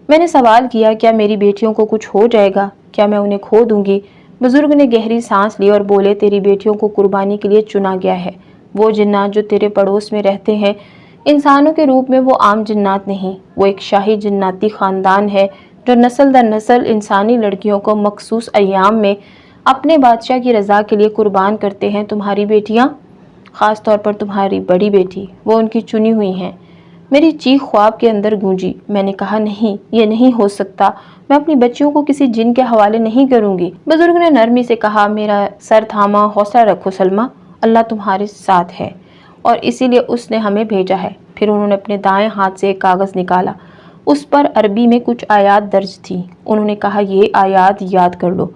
میں نے سوال کیا، کیا میری بیٹیوں کو کچھ ہو جائے گا؟ کیا میں انہیں کھو دوں گی؟ بزرگ نے گہری سانس لی اور بولے، تیری بیٹیوں کو قربانی کے لیے چنا گیا ہے۔ وہ جنات جو تیرے پڑوس میں رہتے ہیں انسانوں کے روپ میں، وہ عام جنات نہیں، وہ ایک شاہی جناتی خاندان ہے جو نسل در نسل انسانی لڑکیوں کو مخصوص ایام میں اپنے بادشاہ کی رضا کے لیے قربان کرتے ہیں۔ تمہاری بیٹیاں، خاص طور پر تمہاری بڑی بیٹی، وہ ان کی چنی ہوئی ہیں۔ میری چیخ خواب کے اندر گونجی۔ میں نے کہا، نہیں، یہ نہیں ہو سکتا، میں اپنی بچیوں کو کسی جن کے حوالے نہیں کروں گی۔ بزرگ نے نرمی سے کہا، میرا سر تھاما، حوصلہ رکھو سلمہ، اللہ تمہارے ساتھ ہے اور اسی لیے اس نے ہمیں بھیجا ہے۔ پھر انہوں نے اپنے دائیں ہاتھ سے ایک کاغذ نکالا، اس پر عربی میں کچھ آیات درج تھی۔ انہوں نے کہا، یہ آیات یاد کر لو،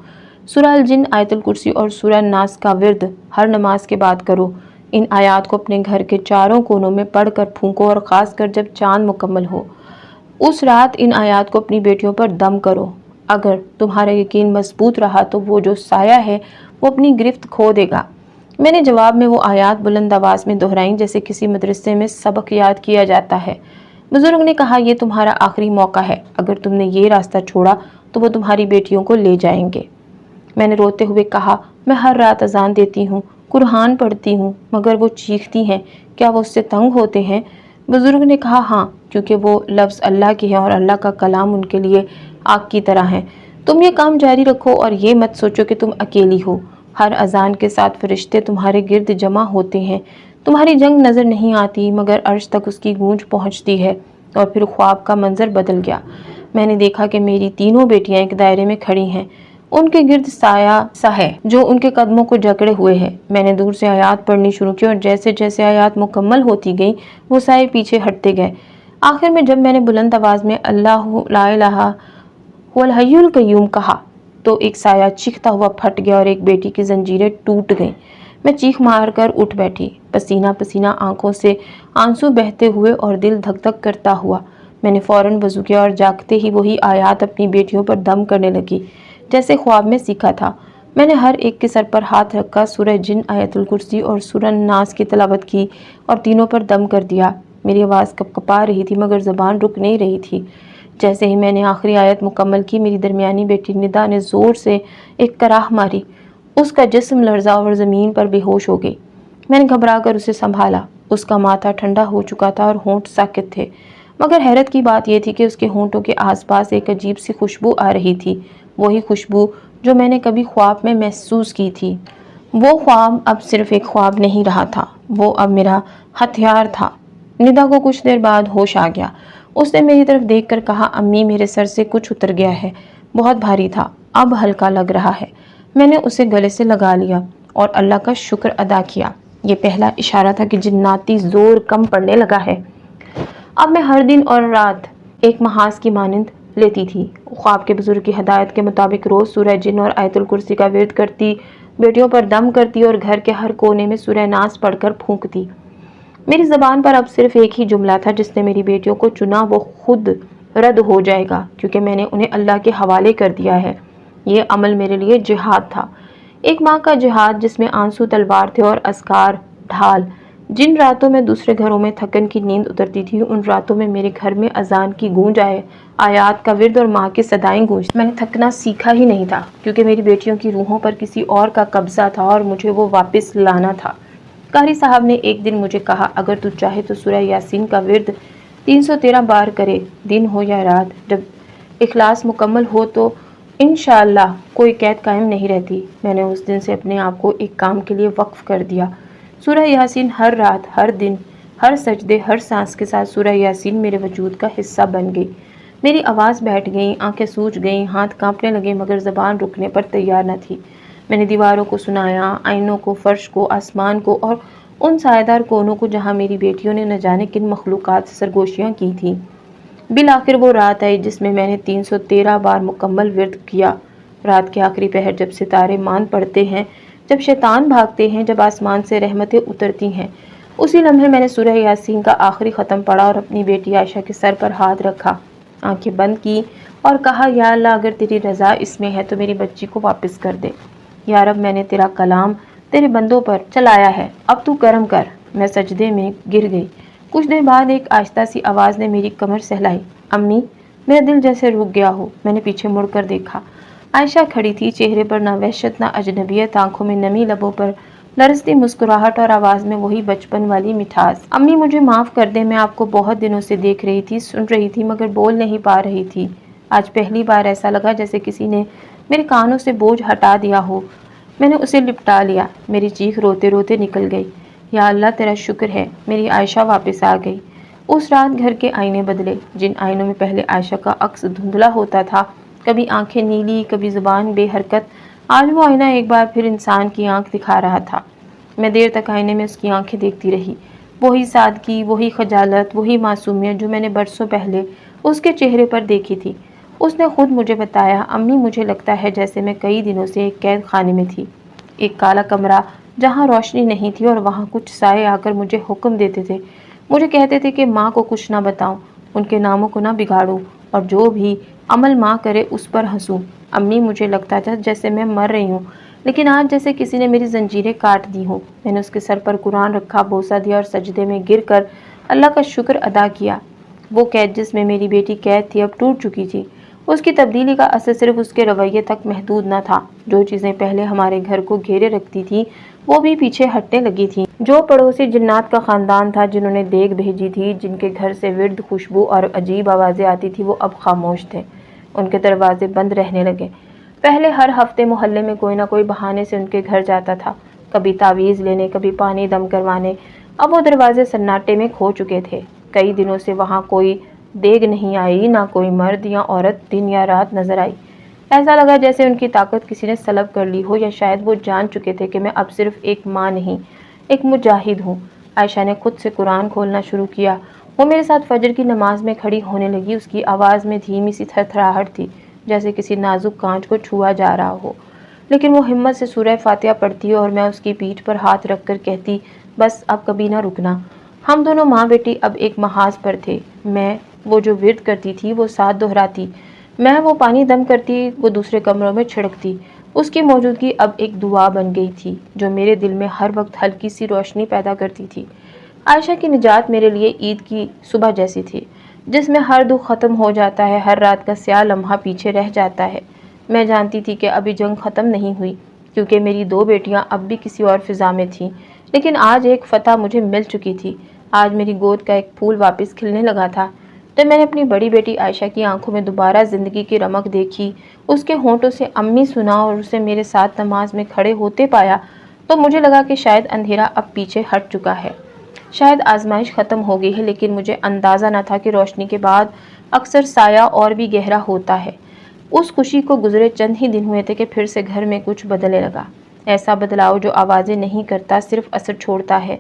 سورہ الجن، آیت الکرسی اور سورہ الناس کا ورد ہر نماز کے بعد کرو۔ ان آیات کو اپنے گھر کے چاروں کونوں میں پڑھ کر پھونکو، اور خاص کر جب چاند مکمل ہو اس رات ان آیات کو اپنی بیٹیوں پر دم کرو۔ اگر تمہارا یقین مضبوط رہا تو وہ جو سایہ ہے وہ اپنی گرفت کھو دے گا۔ میں نے جواب میں وہ آیات بلند آواز میں دہرائیں، جیسے کسی مدرسے میں سبق یاد کیا جاتا ہے۔ بزرگ نے کہا، یہ تمہارا آخری موقع ہے، اگر تم نے یہ راستہ چھوڑا تو وہ تمہاری بیٹیوں کو لے جائیں گے۔ میں نے روتے ہوئے کہا، میں ہر رات اذان دیتی ہوں، قرآن پڑھتی ہوں، مگر وہ چیختی ہیں، کیا وہ اس سے تنگ ہوتے ہیں؟ بزرگ نے کہا، ہاں، کیونکہ وہ لفظ اللہ کے ہیں اور اللہ کا کلام ان کے لیے آگ کی طرح ہے۔ تم یہ کام جاری رکھو اور یہ مت سوچو کہ تم اکیلی ہو، ہر اذان کے ساتھ فرشتے تمہارے گرد جمع ہوتے ہیں۔ تمہاری جنگ نظر نہیں آتی، مگر عرش تک اس کی گونج پہنچتی ہے۔ اور پھر خواب کا منظر بدل گیا۔ میں نے دیکھا کہ میری تینوں بیٹیاں ایک دائرے میں کھڑی ہیں، ان کے گرد سایہ سا ہے جو ان کے قدموں کو جکڑے ہوئے ہے۔ میں نے دور سے آیات پڑھنی شروع کی، اور جیسے جیسے آیات مکمل ہوتی گئیں وہ سائے پیچھے ہٹتے گئے۔ آخر میں جب میں نے بلند آواز میں اللہ لا الہ هو الحی القیوم کہا تو ایک سایہ چیختا ہوا پھٹ گیا اور ایک بیٹی کی زنجیریں ٹوٹ گئیں۔ میں چیخ مار کر اٹھ بیٹھی، پسینہ پسینہ آنکھوں سے آنسو بہتے ہوئے اور دل دھک دھک کرتا ہوا۔ میں نے فوراً وضو کیا اور جاگتے ہی وہی آیات اپنی بیٹیوں پر دم کرنے لگی جیسے خواب میں سیکھا تھا۔ میں نے ہر ایک کے سر پر ہاتھ رکھا، سورہ جن، آیت الکرسی اور سورہ ناس کی تلاوت کی اور تینوں پر دم کر دیا۔ میری آواز کپکپا رہی تھی مگر زبان رک نہیں رہی تھی۔ جیسے ہی میں نے آخری آیت مکمل کی، میری درمیانی بیٹی ندا نے زور سے ایک کراہ ماری۔ اس کا جسم لرزا اور زمین پر بے ہوش ہو گئی۔ میں نے گھبرا کر اسے سنبھالا۔ اس کا ماتھا ٹھنڈا ہو چکا تھا اور ہونٹ ساکت تھے، مگر حیرت کی بات یہ تھی کہ اس کے ہونٹوں کے آس پاس ایک عجیب سی خوشبو آ رہی تھی، وہی خوشبو جو میں نے کبھی خواب میں محسوس کی تھی۔ وہ خواب اب صرف ایک خواب نہیں رہا تھا، وہ اب میرا ہتھیار تھا۔ ندا کو کچھ دیر بعد ہوش آ گیا۔ اس نے میری طرف دیکھ کر کہا، امی میرے سر سے کچھ اتر گیا ہے، بہت بھاری تھا، اب ہلکا لگ رہا ہے۔ میں نے اسے گلے سے لگا لیا اور اللہ کا شکر ادا کیا۔ یہ پہلا اشارہ تھا کہ جناتی زور کم پڑنے لگا ہے۔ اب میں ہر دن اور رات ایک محاذ کی مانند لیتی تھی۔ خواب کے بزرگ کی ہدایت کے مطابق روز سورہ جن اور آیت الکرسی کا ورد کرتی، بیٹیوں پر دم کرتی اور گھر کے ہر کونے میں سورہ ناس پڑھ کر پھونکتی۔ میری زبان پر اب صرف ایک ہی جملہ تھا، جس نے میری بیٹیوں کو چنا وہ خود رد ہو جائے گا، کیونکہ میں نے انہیں اللہ کے حوالے کر دیا ہے۔ یہ عمل میرے لیے جہاد تھا، ایک ماں کا جہاد جس میں آنسو تلوار تھے اور اذکار ڈھال۔ جن راتوں میں دوسرے گھروں میں تھکن کی نیند اترتی تھی، ان راتوں میں میرے گھر میں اذان کی گونج آئے، آیات کا ورد اور ماں کی صدائیں گونجتی۔ میں نے تھکنا سیکھا ہی نہیں تھا، کیونکہ میری بیٹیوں کی روحوں پر کسی اور کا قبضہ تھا اور مجھے وہ واپس لانا تھا۔ قاری صاحب نے ایک دن مجھے کہا، اگر تو چاہے تو سورہ یاسین کا ورد 313 بار کرے، دن ہو یا رات، جب اخلاص مکمل ہو تو انشاءاللہ کوئی قید قائم نہیں رہتی۔ میں نے اس دن سے اپنے آپ کو ایک کام کے لیے وقف کر دیا۔ سورہ یاسین ہر رات، ہر دن، ہر سجدے، ہر سانس کے ساتھ سورہ یاسین میرے وجود کا حصہ بن گئی۔ میری آواز بیٹھ گئی، آنکھیں سوج گئیں، ہاتھ کانپنے لگے، مگر زبان رکنے پر تیار نہ تھی۔ میں نے دیواروں کو سنایا، آئینوں کو، فرش کو، آسمان کو اور ان سایہ کونوں کو جہاں میری بیٹیوں نے نہ جانے کن مخلوقات سے سرگوشیاں کی تھیں۔ بالآخر وہ رات آئی جس میں نے 313 بار مکمل ورد کیا۔ رات کے آخری پہر جب ستارے مان پڑتے ہیں، جب شیطان بھاگتے ہیں، جب آسمان سے رحمتیں اترتی ہیں، اسی لمحے میں نے سورہ یاسین کا آخری ختم پڑھا اور اپنی بیٹی عائشہ کے سر پر ہاتھ رکھا، آنکھیں بند کی اور کہا، یا اللہ اگر تیری رضا اس میں ہے تو میری بچی کو واپس کر دے۔ یا رب میں نے تیرا کلام تیرے بندوں پر چلایا ہے، اب تو کرم کر۔ میں سجدے میں گر گئی۔ کچھ دیر بعد ایک آہستہ سی آواز نے میری کمر سہلائی، امی۔ میرا دل جیسے رک گیا ہو۔ میں نے پیچھے مڑ کر دیکھا، عائشہ کھڑی تھی، چہرے پر نہ وحشت نہ اجنبیت، آنکھوں میں نمی، لبوں پر لرزتی مسکراہٹ اور آواز میں وہی بچپن والی مٹھاس۔ امی مجھے معاف کر دیں، میں آپ کو بہت دنوں سے دیکھ رہی تھی، سن رہی تھی، مگر بول نہیں پا رہی تھی۔ آج پہلی بار ایسا لگا جیسے کسی نے میرے کانوں سے بوجھ ہٹا دیا ہو۔ میں نے اسے لپٹا لیا، میری چیخ روتے روتے نکل گئی، یا اللہ تیرا شکر ہے، میری عائشہ واپس آ گئی۔ اس رات گھر کے آئینے بدلے، جن آئینوں میں پہلے عائشہ کا عکس دھندلا ہوتا تھا، کبھی آنکھیں نیلی، کبھی زبان بے حرکت، آج وہ آئینہ ایک بار پھر انسان کی آنکھ دکھا رہا تھا۔ میں دیر تک آئینے میں اس کی آنکھیں دیکھتی رہی، وہی سادگی، وہی خجالت، وہی معصومیت جو میں نے برسوں پہلے اس کے چہرے پر دیکھی تھی۔ اس نے خود مجھے بتایا، امی مجھے لگتا ہے جیسے میں کئی دنوں سے ایک قید خانے میں تھی، ایک کالا کمرہ جہاں روشنی نہیں تھی اور وہاں کچھ سائے آ کر مجھے حکم دیتے تھے، مجھے کہتے تھے کہ ماں کو کچھ نہ بتاؤں، ان کے ناموں کو نہ بگاڑوں اور جو بھی عمل ماں کرے اس پر ہنسوں۔ امی مجھے لگتا تھا جیسے میں مر رہی ہوں، لیکن آج جیسے کسی نے میری زنجیریں کاٹ دی ہوں۔ میں نے اس کے سر پر قرآن رکھا، بوسہ دیا اور سجدے میں گر کر اللہ کا شکر ادا کیا۔ وہ قید جس میں میری بیٹی قید تھی اب ٹوٹ چکی تھی۔ اس کی تبدیلی کا اثر صرف اس کے رویے تک محدود نہ تھا، جو چیزیں پہلے ہمارے گھر کو گھیرے رکھتی تھیں وہ بھی پیچھے ہٹنے لگی تھیں۔ جو پڑوسی جنات کا خاندان تھا، جنہوں نے دیگ بھیجی تھی، جن کے گھر سے ورد، خوشبو اور عجیب آوازیں آتی تھی، وہ اب خاموش تھے، ان کے دروازے بند رہنے لگے۔ پہلے ہر ہفتے محلے میں کوئی نہ کوئی بہانے سے ان کے گھر جاتا تھا، کبھی تعویذ لینے، کبھی پانی دم کروانے۔ اب وہ دروازے سناٹے میں کھو چکے تھے۔ کئی دنوں سے وہاں کوئی دیگ نہیں آئی، نہ کوئی مرد یا عورت دن یا رات نظر آئی۔ ایسا لگا جیسے ان کی طاقت کسی نے سلب کر لی ہو، یا شاید وہ جان چکے تھے کہ میں اب صرف ایک ماں نہیں، ایک مجاہد ہوں۔ عائشہ نے خود سے قرآن کھولنا شروع کیا۔ وہ میرے ساتھ فجر کی نماز میں کھڑی ہونے لگی، اس کی آواز میں دھیمی سی تھرتھراہٹ تھی، جیسے کسی نازک کانچ کو چھوا جا رہا ہو، لیکن وہ ہمت سے سورہ فاتحہ پڑھتی اور میں اس کی پیٹھ پر ہاتھ رکھ کر کہتی، بس اب کبھی نہ رکنا۔ ہم دونوں ماں بیٹی اب ایک محاذ پر تھے۔ میں وہ جو ورد کرتی تھی وہ ساتھ دہراتی، میں وہ پانی دم کرتی، وہ دوسرے کمروں میں چھڑکتی۔ اس کی موجودگی اب ایک دعا بن گئی تھی جو میرے دل میں ہر وقت ہلکی سی روشنی پیدا کرتی تھی۔ عائشہ کی نجات میرے لیے عید کی صبح جیسی تھی، جس میں ہر دکھ ختم ہو جاتا ہے، ہر رات کا سیاہ لمحہ پیچھے رہ جاتا ہے۔ میں جانتی تھی کہ ابھی جنگ ختم نہیں ہوئی، کیونکہ میری دو بیٹیاں اب بھی کسی اور فضا میں تھیں، لیکن آج ایک فتح مجھے مل چکی تھی۔ آج میری گود کا ایک پھول واپس کھلنے لگا تھا۔ جب میں نے اپنی بڑی بیٹی عائشہ کی آنکھوں میں دوبارہ زندگی کی رمق دیکھی، اس کے ہونٹوں سے امی سنا اور اسے میرے ساتھ نماز میں کھڑے ہوتے پایا، تو مجھے لگا کہ شاید اندھیرا اب پیچھے ہٹ چکا ہے، شاید آزمائش ختم ہو گئی ہے، لیکن مجھے اندازہ نہ تھا کہ روشنی کے بعد اکثر سایہ اور بھی گہرا ہوتا ہے۔ اس خوشی کو گزرے چند ہی دن ہوئے تھے کہ پھر سے گھر میں کچھ بدلنے لگا، ایسا بدلاؤ جو آوازیں نہیں کرتا، صرف اثر چھوڑتا ہے۔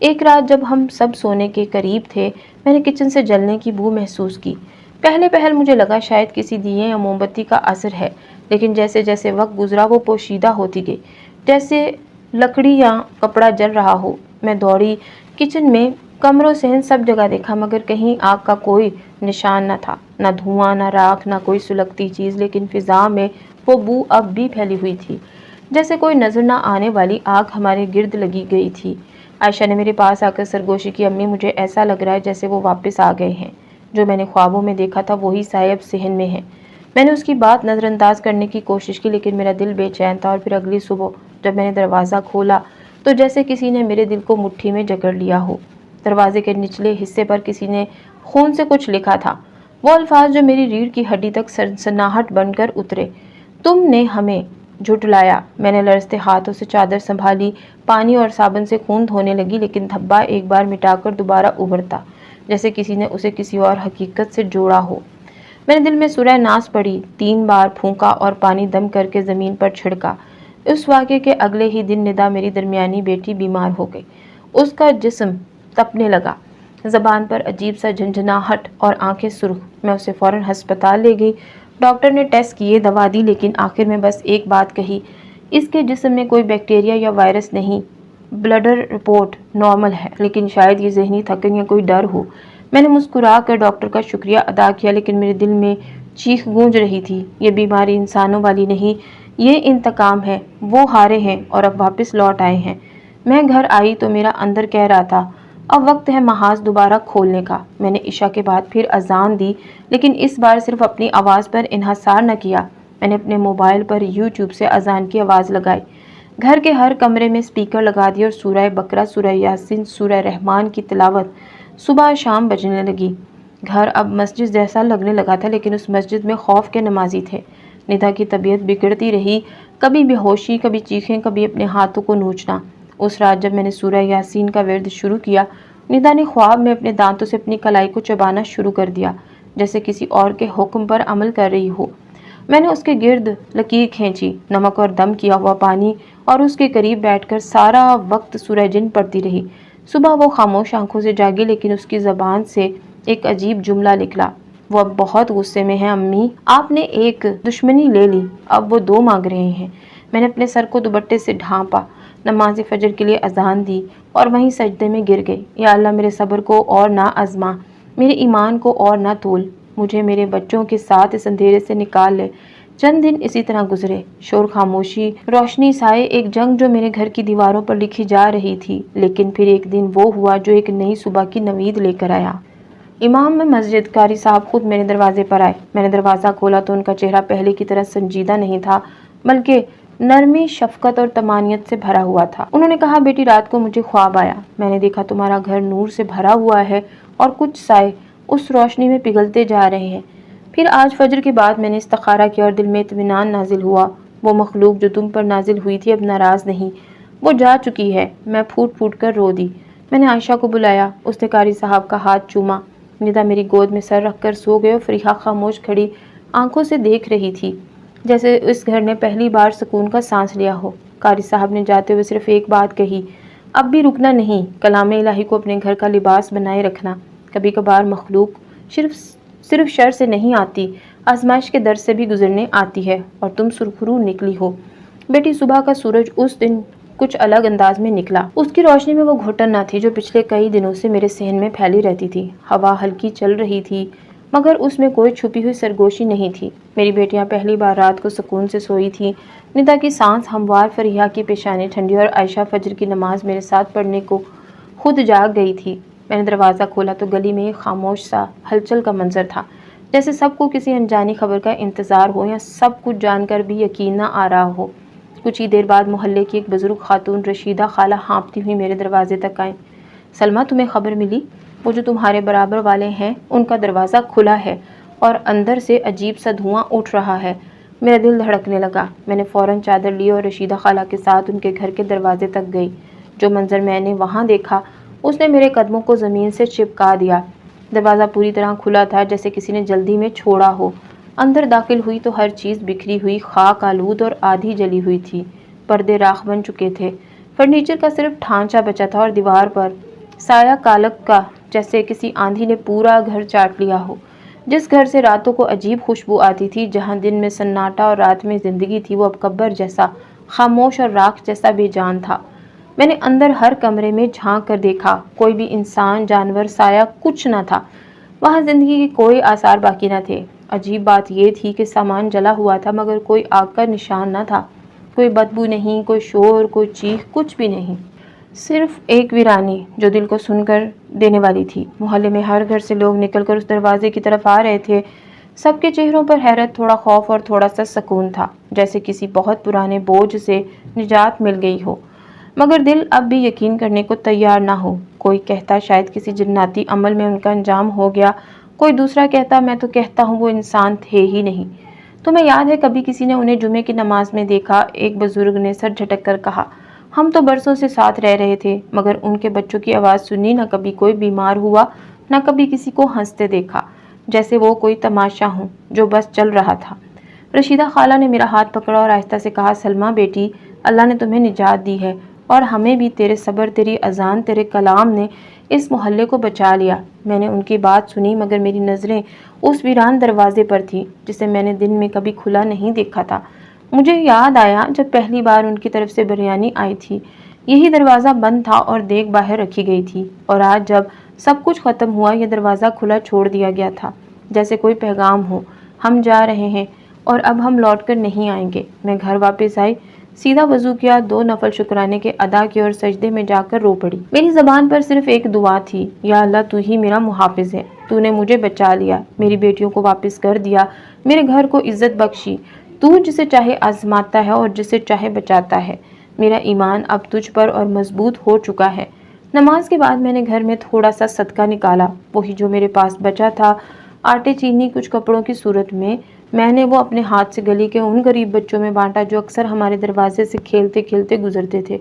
ایک رات جب ہم سب سونے کے قریب تھے، میں نے کچن سے جلنے کی بو محسوس کی۔ پہلے پہل مجھے لگا شاید کسی دیے یا موم بتی کا اثر ہے، لیکن جیسے جیسے وقت گزرا وہ پوشیدہ ہوتی گئی، جیسے لکڑی یا کپڑا جل رہا ہو۔ میں دوڑی کچن میں، کمروں صحن سب جگہ دیکھا، مگر کہیں آگ کا کوئی نشان نہ تھا، نہ دھواں، نہ راکھ، نہ کوئی سلگتی چیز، لیکن فضا میں وہ بو اب بھی پھیلی ہوئی تھی، جیسے کوئی نظر نہ آنے والی آگ ہمارے گرد لگی گئی تھی۔ عائشہ نے میرے پاس آ کر سرگوشی کی، امی مجھے ایسا لگ رہا ہے جیسے وہ واپس آ گئے ہیں، جو میں نے خوابوں میں دیکھا تھا وہی سایہ اب صحن میں ہے۔ میں نے اس کی بات نظر انداز کرنے کی کوشش کی، لیکن میرا دل بے چین تھا، اور پھر اگلی صبح جب میں نے دروازہ کھولا تو جیسے کسی نے میرے دل کو مٹھی میں جکڑ لیا ہو۔ دروازے کے نچلے حصے پر کسی نے خون سے کچھ لکھا تھا، وہ الفاظ جو میری ریڑھ کی ہڈی تک سنسناہٹ بن کر اترے، تم نے ہمیں جھٹلایا۔ میں نے لرزتے ہاتھوں سے چادر سنبھالی، پانی اور صابن سے خون دھونے لگی، لیکن دھبا ایک بار مٹا کر دوبارہ ابھرتا، جیسے کسی نے اسے کسی اور حقیقت سے جوڑا ہو۔ میں نے دل میں سورہ ناس پڑھی، 3 بار پھونکا اور پانی دم کر کے زمین پر چھڑکا۔ اس واقعے کے اگلے ہی دن ندا میری درمیانی بیٹی بیمار ہو گئی۔ اس کا جسم تپنے لگا، زبان پر عجیب سا جھنجھناہٹ اور آنکھیں سرخ۔ میں اسے فوراً ہسپتال لے گئی، ڈاکٹر نے ٹیسٹ کیے، دوا دی، لیکن آخر میں بس ایک بات کہی، اس کے جسم میں کوئی بیکٹیریا یا وائرس نہیں، بلڈر رپورٹ نارمل ہے، لیکن شاید یہ ذہنی تھکن یا کوئی ڈر ہو۔ میں نے مسکرا کر ڈاکٹر کا شکریہ ادا کیا، لیکن میرے دل میں چیخ گونج رہی تھی، یہ بیماری انسانوں والی نہیں، یہ انتقام ہے، وہ ہارے ہیں اور اب واپس لوٹ آئے ہیں۔ میں گھر آئی تو میرا اندر کہہ رہا تھا، اب وقت ہے محاذ دوبارہ کھولنے کا۔ میں نے عشاء کے بعد پھر اذان دی، لیکن اس بار صرف اپنی آواز پر انحصار نہ کیا، میں نے اپنے موبائل پر یوٹیوب سے اذان کی آواز لگائی، گھر کے ہر کمرے میں اسپیکر لگا دیے اور سورہ بقرہ، سورہ یاسین، سورہ رحمان کی تلاوت صبح شام بجنے لگی۔ گھر اب مسجد جیسا لگنے لگا تھا، لیکن اس مسجد میں خوف کے نمازی تھے۔ ندا کی طبیعت بگڑتی رہی، کبھی بے ہوشی، کبھی چیخیں، کبھی اپنے ہاتھوں کو نوچنا۔ اس رات جب میں نے سورہ یاسین کا ورد شروع کیا، ندا نے خواب میں اپنے دانتوں سے اپنی کلائی کو چبانا شروع کر دیا، جیسے کسی اور کے حکم پر عمل کر رہی ہو۔ میں نے اس کے گرد لکیر کھینچی، نمک اور دم کیا ہوا پانی، اور اس کے قریب بیٹھ کر سارا وقت سورہ جن پڑھتی رہی۔ صبح وہ خاموش آنکھوں سے جاگی، لیکن اس کی زبان سے ایک عجیب جملہ نکلا، وہ اب بہت غصے میں ہیں امی، آپ نے ایک دشمنی لے لی، اب وہ 2 مانگ رہے ہیں۔ میں نے اپنے سر کو دوپٹے سے ڈھانپا، نماز فجر کے لیے اذان دی اور وہیں سجدے میں گر گئی۔ یا اللہ، میرے صبر کو اور نہ آزما، میرے ایمان کو اور نہ تول، مجھے میرے بچوں کے ساتھ اس اندھیرے سے نکال لے۔ چند دن اسی طرح گزرے، شور، خاموشی، روشنی، سائے، ایک جنگ جو میرے گھر کی دیواروں پر لکھی جا رہی تھی۔ لیکن پھر ایک دن وہ ہوا جو ایک نئی صبح کی نوید لے کر آیا۔ امام مسجد قاری صاحب خود میرے دروازے پر آئے۔ میں نے دروازہ کھولا تو ان کا چہرہ پہلے کی طرح سنجیدہ نہیں تھا، بلکہ نرمی، شفقت اور طمانینت سے بھرا ہوا تھا۔ انہوں نے کہا، بیٹی، رات کو مجھے خواب آیا، میں نے دیکھا تمہارا گھر نور سے بھرا ہوا ہے اور کچھ سائے اس روشنی میں پگھلتے جا رہے ہیں۔ پھر آج فجر کے بعد میں نے استخارہ کیا اور دل میں اطمینان نازل ہوا، وہ مخلوق جو تم پر نازل ہوئی تھی اب ناراض نہیں، وہ جا چکی ہے۔ میں پھوٹ پھوٹ کر رو دی۔ میں نے عائشہ کو بلایا، اس نے قاری صاحب کا ہاتھ چوما۔ ندا میری گود میں سر رکھ کر سو گئے اور فریحہ خاموش کھڑی آنکھوں سے دیکھ رہی تھی، جیسے اس گھر نے پہلی بار سکون کا سانس لیا ہو۔ قاری صاحب نے جاتے ہوئے صرف ایک بات کہی، اب بھی رکنا نہیں، کلام الہی کو اپنے گھر کا لباس بنائے رکھنا۔ کبھی کبھار مخلوق صرف شر سے نہیں آتی، آزمائش کے در سے بھی گزرنے آتی ہے اور تم سرخرو نکلی ہو۔ بیٹی صبح کا سورج اس دن کچھ الگ انداز میں نکلا۔ اس کی روشنی میں وہ گھٹن نہ تھی جو پچھلے کئی دنوں سے میرے صحن میں پھیلی رہتی تھی۔ ہوا ہلکی چل رہی تھی مگر اس میں کوئی چھپی ہوئی سرگوشی نہیں تھی۔ میری بیٹیاں پہلی بار رات کو سکون سے سوئی تھیں۔ ندا کی سانس ہموار، فریحہ کی پیشانی ٹھنڈی اور عائشہ فجر کی نماز میرے ساتھ پڑھنے کو خود جاگ گئی تھی۔ میں نے دروازہ کھولا تو گلی میں ایک خاموش سا ہلچل کا منظر تھا، جیسے سب کو کسی انجانی خبر کا انتظار ہو یا سب کچھ جان کر بھی یقین نہ آ رہا ہو۔ کچھ ہی دیر بعد محلے کی ایک بزرگ خاتون رشیدہ خالہ ہانپتی ہوئی میرے دروازے تک آئیں۔ سلمیٰ، تمہیں خبر ملی؟ وہ جو تمہارے برابر والے ہیں ان کا دروازہ کھلا ہے اور اندر سے عجیب سا دھواں اٹھ رہا ہے۔ میرا دل دھڑکنے لگا۔ میں نے فوراً چادر لی اور رشیدہ خالہ کے ساتھ ان کے گھر کے دروازے تک گئی۔ جو منظر میں نے وہاں دیکھا اس نے میرے قدموں کو زمین سے چپکا دیا۔ دروازہ پوری طرح کھلا تھا، جیسے کسی نے جلدی میں چھوڑا ہو۔ اندر داخل ہوئی تو ہر چیز بکھری ہوئی، خاک آلود اور آدھی جلی ہوئی تھی۔ پردے راکھ بن چکے تھے، فرنیچر کا صرف ڈھانچہ بچا تھا اور دیوار پر سایہ کالک کا، جیسے کسی آندھی نے پورا گھر چاٹ لیا ہو۔ جس گھر سے راتوں کو عجیب خوشبو آتی تھی، جہاں دن میں سناٹا اور رات میں زندگی تھی، وہ اب قبر جیسا خاموش اور راکھ جیسا بے جان تھا۔ میں نے اندر ہر کمرے میں جھانک کر دیکھا، کوئی بھی انسان، جانور، سایہ کچھ نہ تھا۔ وہاں زندگی کے کوئی آثار باقی نہ تھے۔ عجیب بات یہ تھی کہ سامان جلا ہوا تھا مگر کوئی آگ کا نشان نہ تھا، کوئی بدبو نہیں، کوئی شور، کوئی چیخ، کچھ بھی نہیں۔ صرف ایک ویرانی جو دل کو سن کر دینے والی تھی۔ محلے میں ہر گھر سے لوگ نکل کر اس دروازے کی طرف آ رہے تھے۔ سب کے چہروں پر حیرت، تھوڑا خوف اور تھوڑا سا سکون تھا، جیسے کسی بہت پرانے بوجھ سے نجات مل گئی ہو، مگر دل اب بھی یقین کرنے کو تیار نہ ہو۔ کوئی کہتا شاید کسی جناتی عمل میں ان کا انجام ہو گیا، کوئی دوسرا کہتا میں تو کہتا ہوں وہ انسان تھے ہی نہیں۔ تمہیں یاد ہے کبھی کسی نے انہیں جمعے کی نماز میں دیکھا؟ ایک بزرگ نے سر جھٹک کر کہا۔ ہم تو برسوں سے ساتھ رہ رہے تھے مگر ان کے بچوں کی آواز سنی، نہ کبھی کوئی بیمار ہوا، نہ کبھی کسی کو ہنستے دیکھا، جیسے وہ کوئی تماشا ہوں جو بس چل رہا تھا۔ رشیدہ خالہ نے میرا ہاتھ پکڑا اور آہستہ سے کہا، سلمیٰ بیٹی، اللہ نے تمہیں نجات دی ہے اور ہمیں بھی تیرے صبر، تیری اذان، تیرے کلام نے اس محلے کو بچا لیا۔ میں نے ان کی بات سنی مگر میری نظریں اس ویران دروازے پر تھیں جسے میں نے دن میں کبھی کھلا نہیں دیکھا تھا۔ مجھے یاد آیا جب پہلی بار ان کی طرف سے بریانی آئی تھی، یہی دروازہ بند تھا اور دیگ باہر رکھی گئی تھی، اور آج جب سب کچھ ختم ہوا یہ دروازہ کھلا چھوڑ دیا گیا تھا، جیسے کوئی پیغام ہو، ہم جا رہے ہیں اور اب ہم لوٹ کر نہیں آئیں گے۔ میں گھر واپس آئی، سیدھا وضو کیا، 2 نفل شکرانے کے ادا کیے اور سجدے میں جا کر رو پڑی۔ میری زبان پر صرف ایک دعا تھی، یا اللہ تو ہی میرا محافظ ہے، تو نے مجھے بچا لیا، میری بیٹیوں کو واپس کر دیا، میرے گھر کو عزت بخشی۔ تو جسے چاہے آزماتا ہے اور جسے چاہے بچاتا ہے۔ میرا ایمان اب تجھ پر اور مضبوط ہو چکا ہے۔ نماز کے بعد میں نے گھر میں تھوڑا سا صدقہ نکالا، وہی جو میرے پاس بچا تھا، آٹے، چینی، کچھ کپڑوں کی صورت میں نے وہ اپنے ہاتھ سے گلی کے ان غریب بچوں میں بانٹا جو اکثر ہمارے دروازے سے کھیلتے کھیلتے گزرتے تھے۔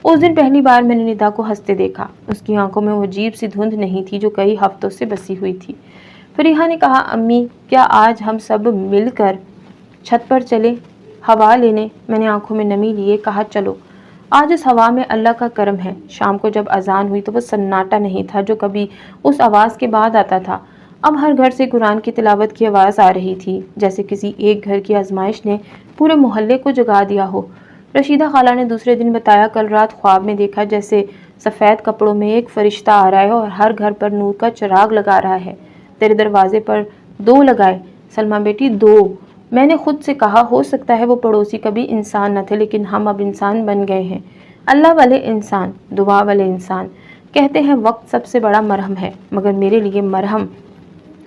اس دن پہلی بار میں نے ندا کو ہنستے دیکھا۔ اس کی آنکھوں میں وہ عجیب سی دھند نہیں تھی جو کئی ہفتوں سے بسی ہوئی تھی۔ فریحہ نے کہا، امی کیا آج ہم سب مل کر چھت پر چلے ہوا لینے؟ میں نے آنکھوں میں نمی لیے کہا، چلو۔ آج اس ہوا میں اللہ کا کرم ہے۔ شام کو جب اذان ہوئی تو وہ سناٹا نہیں تھا جو کبھی اس آواز کے بعد آتا تھا۔ اب ہر گھر سے قرآن کی تلاوت کی آواز آ رہی تھی، جیسے کسی ایک گھر کی آزمائش نے پورے محلے کو جگا دیا ہو۔ رشیدہ خالہ نے دوسرے دن بتایا، کل رات خواب میں دیکھا جیسے سفید کپڑوں میں ایک فرشتہ آ رہا ہے اور ہر گھر پر نور کا چراغ لگا رہا ہے۔ تیرے دروازے پر 2 لگائے سلمیٰ بیٹی، 2۔ میں نے خود سے کہا، ہو سکتا ہے وہ پڑوسی کبھی انسان نہ تھے لیکن ہم اب انسان بن گئے ہیں، اللہ والے انسان، دعا والے انسان۔ کہتے ہیں وقت سب سے بڑا مرہم ہے، مگر میرے لیے مرہم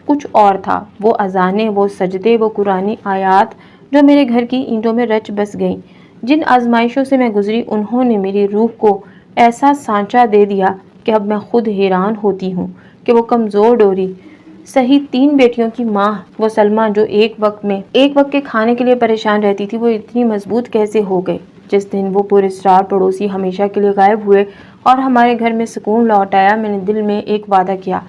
کچھ اور تھا۔ وہ اذانیں، وہ سجدے، وہ قرآنی آیات جو میرے گھر کی اینٹوں میں رچ بس گئیں۔ جن آزمائشوں سے میں گزری انہوں نے میری روح کو ایسا سانچہ دے دیا کہ اب میں خود حیران ہوتی ہوں کہ وہ کمزور ڈوری، صحیح 3 بیٹیوں کی ماں، وہ سلمیٰ جو ایک وقت کے کھانے کے لیے پریشان رہتی تھی، وہ اتنی مضبوط کیسے ہو گئی؟ جس دن وہ پراسرار پڑوسی ہمیشہ کے لیے غائب ہوئے اور ہمارے گھر میں سکون لوٹ آیا، میں نے دل میں ایک وعدہ کیا،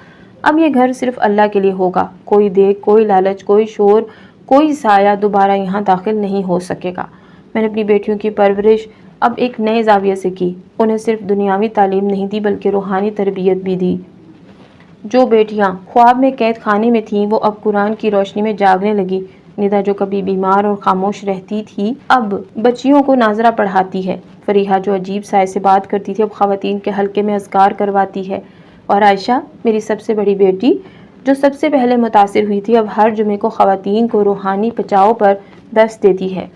اب یہ گھر صرف اللہ کے لیے ہوگا، کوئی دیکھ، کوئی لالچ، کوئی شور، کوئی سایہ دوبارہ یہاں داخل نہیں ہو سکے گا۔ میں نے اپنی بیٹیوں کی پرورش اب ایک نئے زاویے سے کی، انہیں صرف دنیاوی تعلیم نہیں دی بلکہ روحانی تربیت بھی دی۔ جو بیٹیاں خواب میں قید خانے میں تھیں وہ اب قرآن کی روشنی میں جاگنے لگی۔ ندا جو کبھی بیمار اور خاموش رہتی تھی اب بچیوں کو ناظرہ پڑھاتی ہے۔ فریحہ جو عجیب سائے سے بات کرتی تھی اب خواتین کے حلقے میں اذکار کرواتی ہے۔ اور عائشہ میری سب سے بڑی بیٹی جو سب سے پہلے متاثر ہوئی تھی اب ہر جمعے کو خواتین کو روحانی بچاؤ پر درس دیتی ہے۔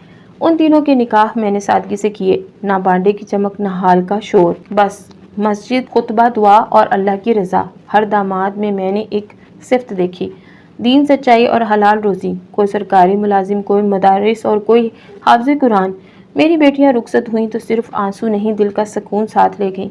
ان تینوں کے نکاح میں نے سادگی سے کیے، نہ بانڈے کی چمک نہ ہال کا شور، بس مسجد، خطبہ، دعا اور اللہ کی رضا۔ ہر داماد میں نے ایک صفت دیکھی، دین، سچائی اور حلال روزی۔ کوئی سرکاری ملازم، کوئی مدرس اور کوئی حافظ قرآن۔ میری بیٹیاں رخصت ہوئیں تو صرف آنسو نہیں دل کا سکون ساتھ لے گئیں۔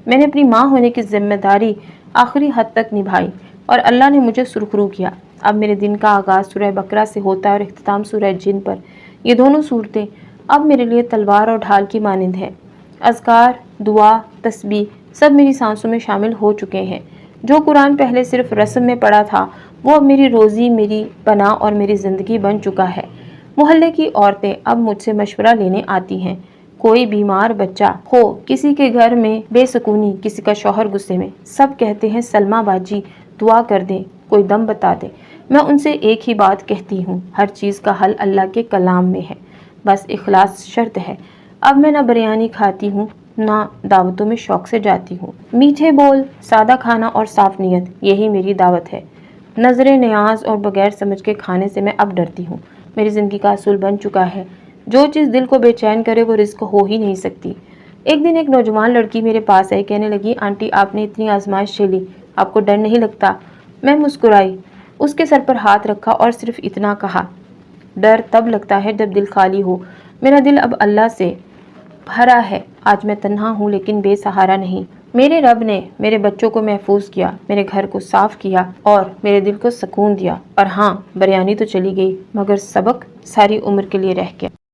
میں نے اپنی ماں ہونے کی ذمہ داری آخری حد تک نبھائی اور اللہ نے مجھے سرخرو کیا۔ اب میرے دن کا آغاز سورہ بقرہ سے ہوتا ہے اور اختتام سورہ جن پر۔ یہ دونوں صورتیں اب میرے لیے تلوار اور ڈھال کی مانند ہے۔ اذکار، دعا، تسبیح سب میری سانسوں میں شامل ہو چکے ہیں۔ جو قرآن پہلے صرف رسم میں پڑھا تھا وہ اب میری روزی، میری پناہ اور میری زندگی بن چکا ہے۔ محلے کی عورتیں اب مجھ سے مشورہ لینے آتی ہیں۔ کوئی بیمار بچہ ہو، کسی کے گھر میں بے سکونی، کسی کا شوہر غصے میں، سب کہتے ہیں سلمہ باجی دعا کر دیں، کوئی دم بتا دے۔ میں ان سے ایک ہی بات کہتی ہوں، ہر چیز کا حل اللہ کے کلام میں ہے، بس اخلاص شرط ہے۔ اب میں نہ بریانی کھاتی ہوں نہ دعوتوں میں شوق سے جاتی ہوں۔ میٹھے بول، سادہ کھانا اور صاف نیت، یہی میری دعوت ہے۔ نظر نیاز اور بغیر سمجھ کے کھانے سے میں اب ڈرتی ہوں۔ میری زندگی کا اصول بن چکا ہے، جو چیز دل کو بے چین کرے وہ رزق ہو ہی نہیں سکتی۔ ایک دن ایک نوجوان لڑکی میرے پاس آئی، کہنے لگی آنٹی آپ نے اتنی آزمائش جھیلی، آپ کو ڈر نہیں لگتا؟ میں مسکرائی، اس کے سر پر ہاتھ رکھا اور صرف اتنا کہا، ڈر تب لگتا ہے جب دل خالی ہو۔ میرا دل اب اللہ سے بھرا ہے۔ آج میں تنہا ہوں لیکن بے سہارا نہیں۔ میرے رب نے میرے بچوں کو محفوظ کیا، میرے گھر کو صاف کیا اور میرے دل کو سکون دیا۔ اور ہاں، بریانی تو چلی گئی مگر سبق ساری عمر کے لیے رہ گیا۔